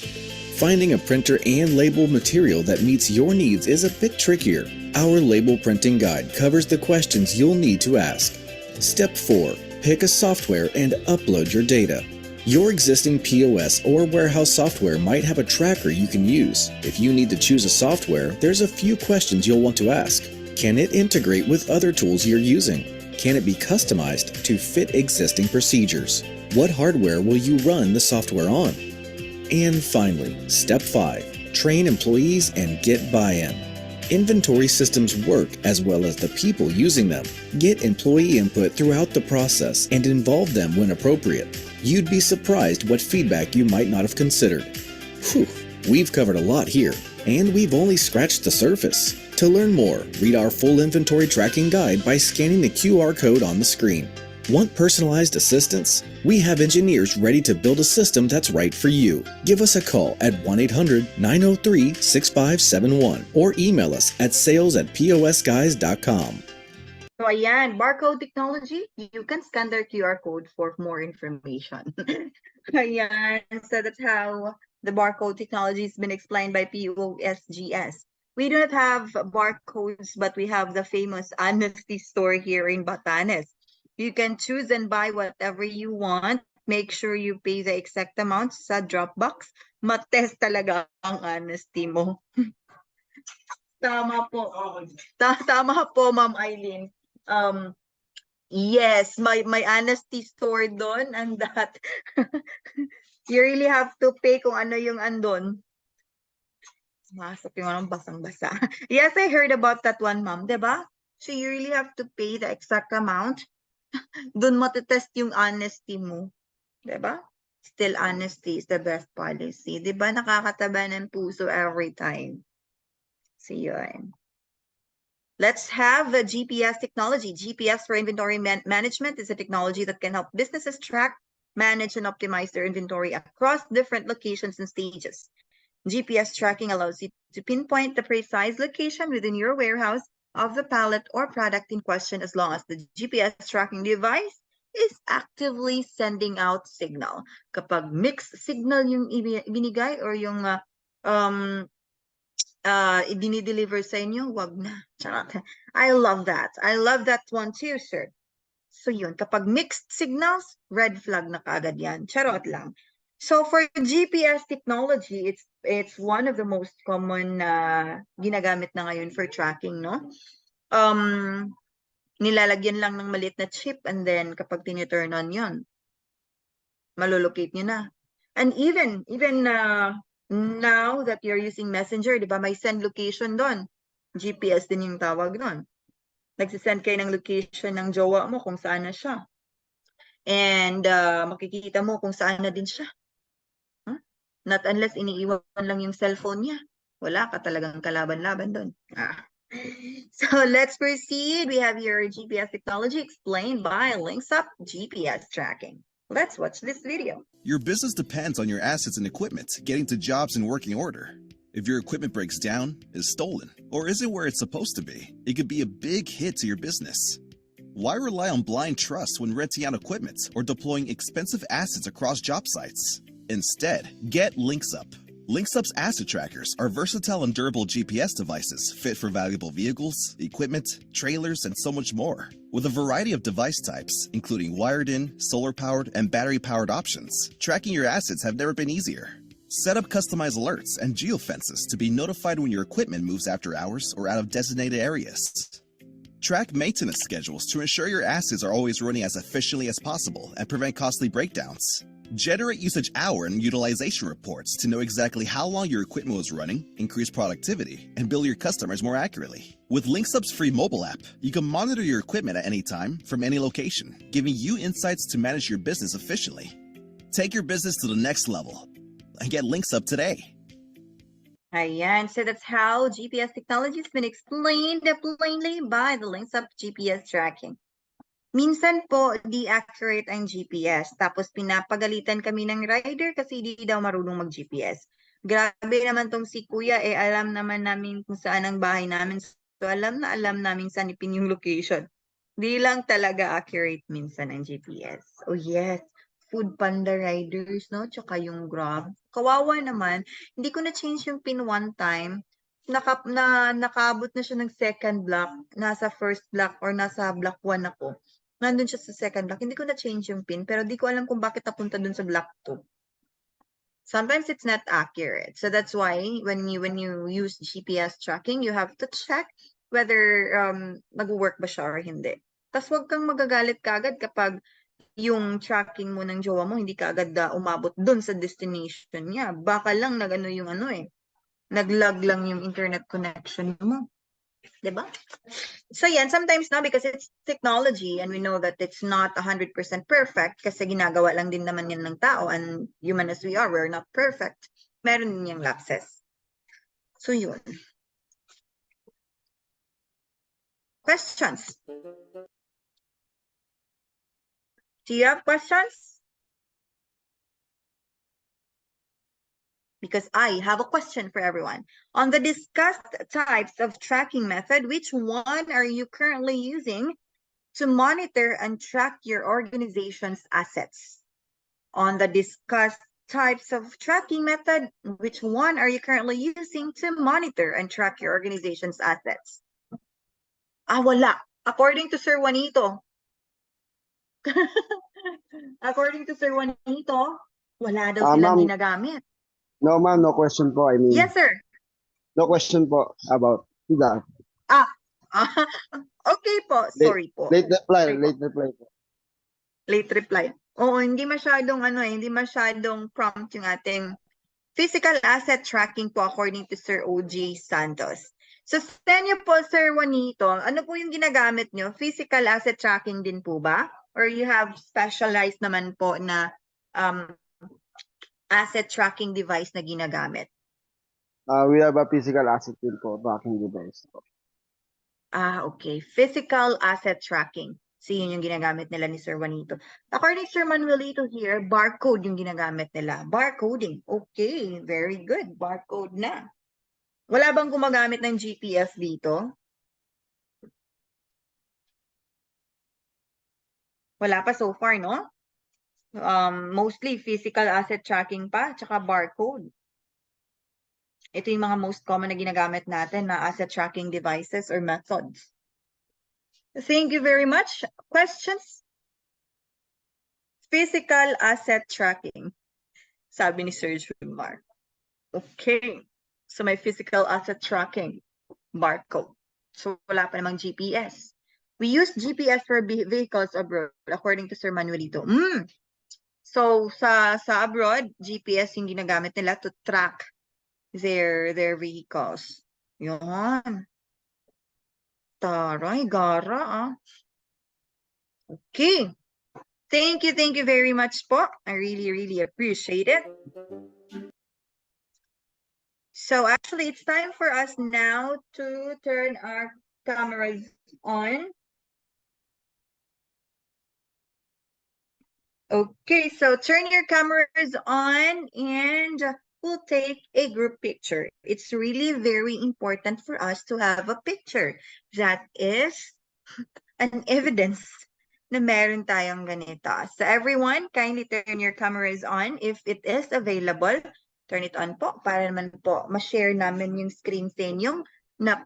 Finding a printer and label material that meets your needs is a bit trickier. Our label printing guide covers the questions you'll need to ask. Step 4. Pick a software and upload your data. Your existing POS or warehouse software might have a tracker you can use. If you need to choose a software, there's a few questions you'll want to ask. Can it integrate with other tools you're using? Can it be customized to fit existing procedures? What hardware will you run the software on? And finally, step 5. Train employees and get buy-in. Inventory systems work as well as the people using them. Get employee input throughout the process and involve them when appropriate. You'd be surprised what feedback you might not have considered. Whew, we've covered a lot here, and we've only scratched the surface. To learn more, read our full inventory tracking guide by scanning the QR code on the screen. Want personalized assistance? We have engineers ready to build a system that's right for you. Give us a call at 1-800-903-6571 or email us at sales@posguys.com. So ayan, barcode technology, you can scan their QR code for more information. Ayan, so that's how the barcode technology has been explained by POSGS. We don't have barcodes, but we have the famous Honesty store here in Batanes. You can choose and buy whatever you want. Make sure you pay the exact amount sa Dropbox. Matest talaga ang honesty mo. Tama po. Tama po, Ma'am Eileen. Yes, my honesty store doon, and that you really have to pay kung ano yung andon. Masok yung anong basang-basa. Yes, I heard about that one, Ma'am. Diba? So you really have to pay the exact amount. Doon matitest yung honesty mo. Diba? Still, honesty is the best policy. Diba? Nakakataba ng puso every time. So yun. Let's have a GPS technology. GPS for inventory management is a technology that can help businesses track, manage, and optimize their inventory across different locations and stages. GPS tracking allows you to pinpoint the precise location within your warehouse of the pallet or product in question as long as the GPS tracking device is actively sending out signal. Kapag mixed signal yung binigay or yung dinideliver sa inyo, wag na. Charot. I love that. I love that one too, sir. So yun, kapag mixed signals, red flag na kaagad yan. Charot lang. So for GPS technology, it's one of the most common ginagamit na ngayon for tracking, no? Nilalagyan lang ng maliit na chip and then kapag tiniturn on yun, malolocate nyo na. And even now that you're using Messenger, di ba, may send location doon. GPS din yung tawag doon. Nagsisend kayo ng location ng jowa mo kung saan na siya. And makikita mo kung saan na din siya. Huh? Not unless iniiwan lang yung cellphone niya. Wala ka talagang kalaban-laban doon. So let's proceed. We have your GPS technology explained by Links Up GPS tracking. Let's watch this video. Your business depends on your assets and equipment getting to jobs in working order. If your equipment breaks down, is stolen, or isn't where it's supposed to be, it could be a big hit to your business. Why rely on blind trust when renting out equipment or deploying expensive assets across job sites? Instead, get Links Up. Links Up's asset trackers are versatile and durable GPS devices fit for valuable vehicles, equipment, trailers, and so much more. With a variety of device types, including wired-in, solar-powered, and battery-powered options, tracking your assets have never been easier. Set up customized alerts and geofences to be notified when your equipment moves after hours or out of designated areas. Track maintenance schedules to ensure your assets are always running as efficiently as possible and prevent costly breakdowns. Generate usage hour and utilization reports to know exactly how long your equipment was running, increase productivity, and bill your customers more accurately. With LinksUp's free mobile app, you can monitor your equipment at any time from any location, giving you insights to manage your business efficiently. Take your business to the next level and get LinksUp today. Ayan, so that's how GPS technology has been explained plainly by the Links Up GPS tracking. Minsan po, di accurate ang GPS. Tapos pinapagalitan kami ng rider kasi di daw marunong mag-GPS. Grabe naman tong si Kuya, alam naman namin kung saan ang bahay namin. So alam namin saan ipin yung location. Di lang talaga accurate minsan ang GPS. Oh yes, Food Panda riders, no? Tsaka yung Grab. Kawawa naman. Hindi ko na-change yung PIN one time. Nakaabot na siya ng second block. Nasa first block or nasa block 1 ako. Nandun siya sa second block. Hindi ko na-change yung PIN, pero di ko alam kung bakit napunta dun sa block 2. Sometimes it's not accurate. So that's why when you use GPS tracking, you have to check whether nag-work ba siya or hindi. Tapos huwag kang magagalit kagad kapag yung tracking mo ng jowa mo, hindi ka agad umabot dun sa destination niya. Baka lang nag-ano yung nag-lag lang yung internet connection mo. Diba? So yan, sometimes no, because it's technology and we know that it's not 100% perfect kasi ginagawa lang din naman yan ng tao and human as we are, we're not perfect. Meron din yung lapses. So yun. Questions? Do you have questions? Because I have a question for everyone. On the discussed types of tracking method, which one are you currently using to monitor and track your organization's assets? On the discussed types of tracking method, which one are you currently using to monitor and track your organization's assets? Wala. According to Sir Juanito. According to Sir Juanito, wala daw silang ginagamit. No, ma'am, no question po. I mean, Yes, sir. no question po about that. Okay po. Sorry po. Late reply, Sorry po. late reply po. Late reply. Oo, hindi masyadong hindi masyadong prompt yung ating physical asset tracking po according to Sir O.J. Santos. So sa inyo po, Sir Juanito, ano po yung ginagamit nyo? Physical asset tracking din po ba? Or you have specialized naman po na asset tracking device na ginagamit? We have a physical asset din po, tracking device po. Okay. Physical asset tracking. So yun yung ginagamit nila ni Sir Juanito. According to Sir Manuelito here, barcode yung ginagamit nila. Barcoding. Okay, very good. Barcode na. Wala bang gumagamit ng GPS dito? Wala pa so far, no? Mostly physical asset tracking pa, tsaka barcode. Ito yung mga most common na ginagamit natin na asset tracking devices or methods. Thank you very much. Questions? Physical asset tracking. Sabi ni Sir Jumar. Okay. So may physical asset tracking. Barcode. So wala pa namang GPS. We use GPS for vehicles abroad, according to Sir Manuelito. So sa abroad, GPS yung ginagamit nila to track their vehicles. Yun. Taray, gara Okay. Thank you very much po. I really appreciate it. So actually, it's time for us now to turn our cameras on. Okay, so turn your cameras on and we'll take a group picture. It's really very important for us to have a picture that is an evidence na meron tayong ganito. So everyone, kindly turn your cameras on. If it is available, turn it on po para naman po ma-share namin yung screen sa inyong na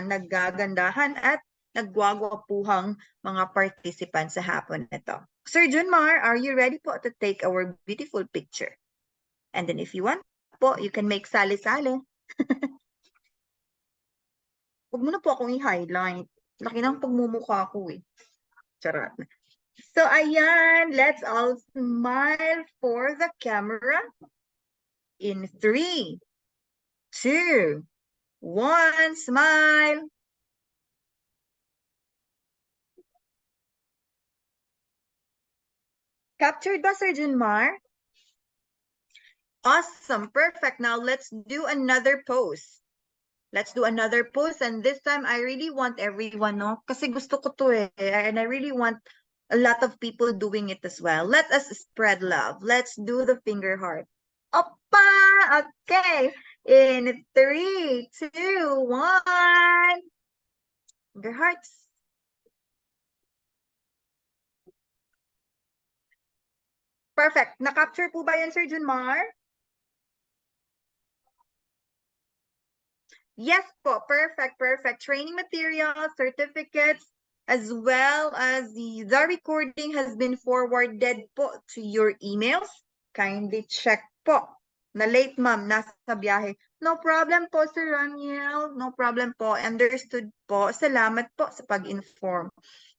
naggagandahan at nagwagwapuhang mga participants sa hapon nito. Sir Junmar, are you ready po to take our beautiful picture? And then if you want po, you can make sali-sali. Huwag mo na po akong i-highlight. Laki ng pagmumukha ko eh. Charot. So ayan, let's all smile for the camera. In 3, 2, 1, smile. Captured ba, Sir Junmar? Awesome, perfect. Now let's do another pose. Let's do another pose, and this time I really want everyone, no? Kasi gusto ko to eh, and I really want a lot of people doing it as well. Let us spread love. Let's do the finger heart. Oppa! Okay. In 3, 2, 1. Finger hearts. Perfect. Na-capture po ba yan, Sir Junmar? Yes po, perfect, perfect. Training materials, certificates, as well as the recording has been forwarded po to your emails. Kindly check po. Na late ma'am, nasa biyahe. No problem po, Sir Raniel. No problem po. Understood po. Salamat po sa pag-inform.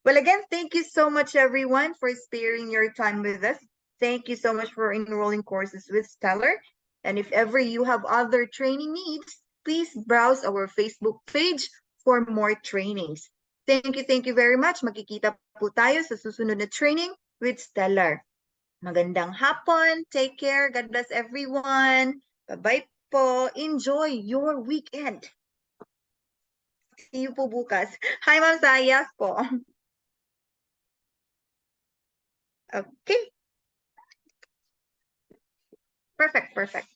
Well, again, thank you so much, everyone, for sparing your time with us. Thank you so much for enrolling courses with Stellar. And if ever you have other training needs, please browse our Facebook page for more trainings. Thank you very much. Magkikita po tayo sa susunod na training with Stellar. Magandang hapon. Take care. God bless everyone. Bye-bye po. Enjoy your weekend. See you po bukas. Hi, Ma'am Sayas po. Okay. Perfect, perfect.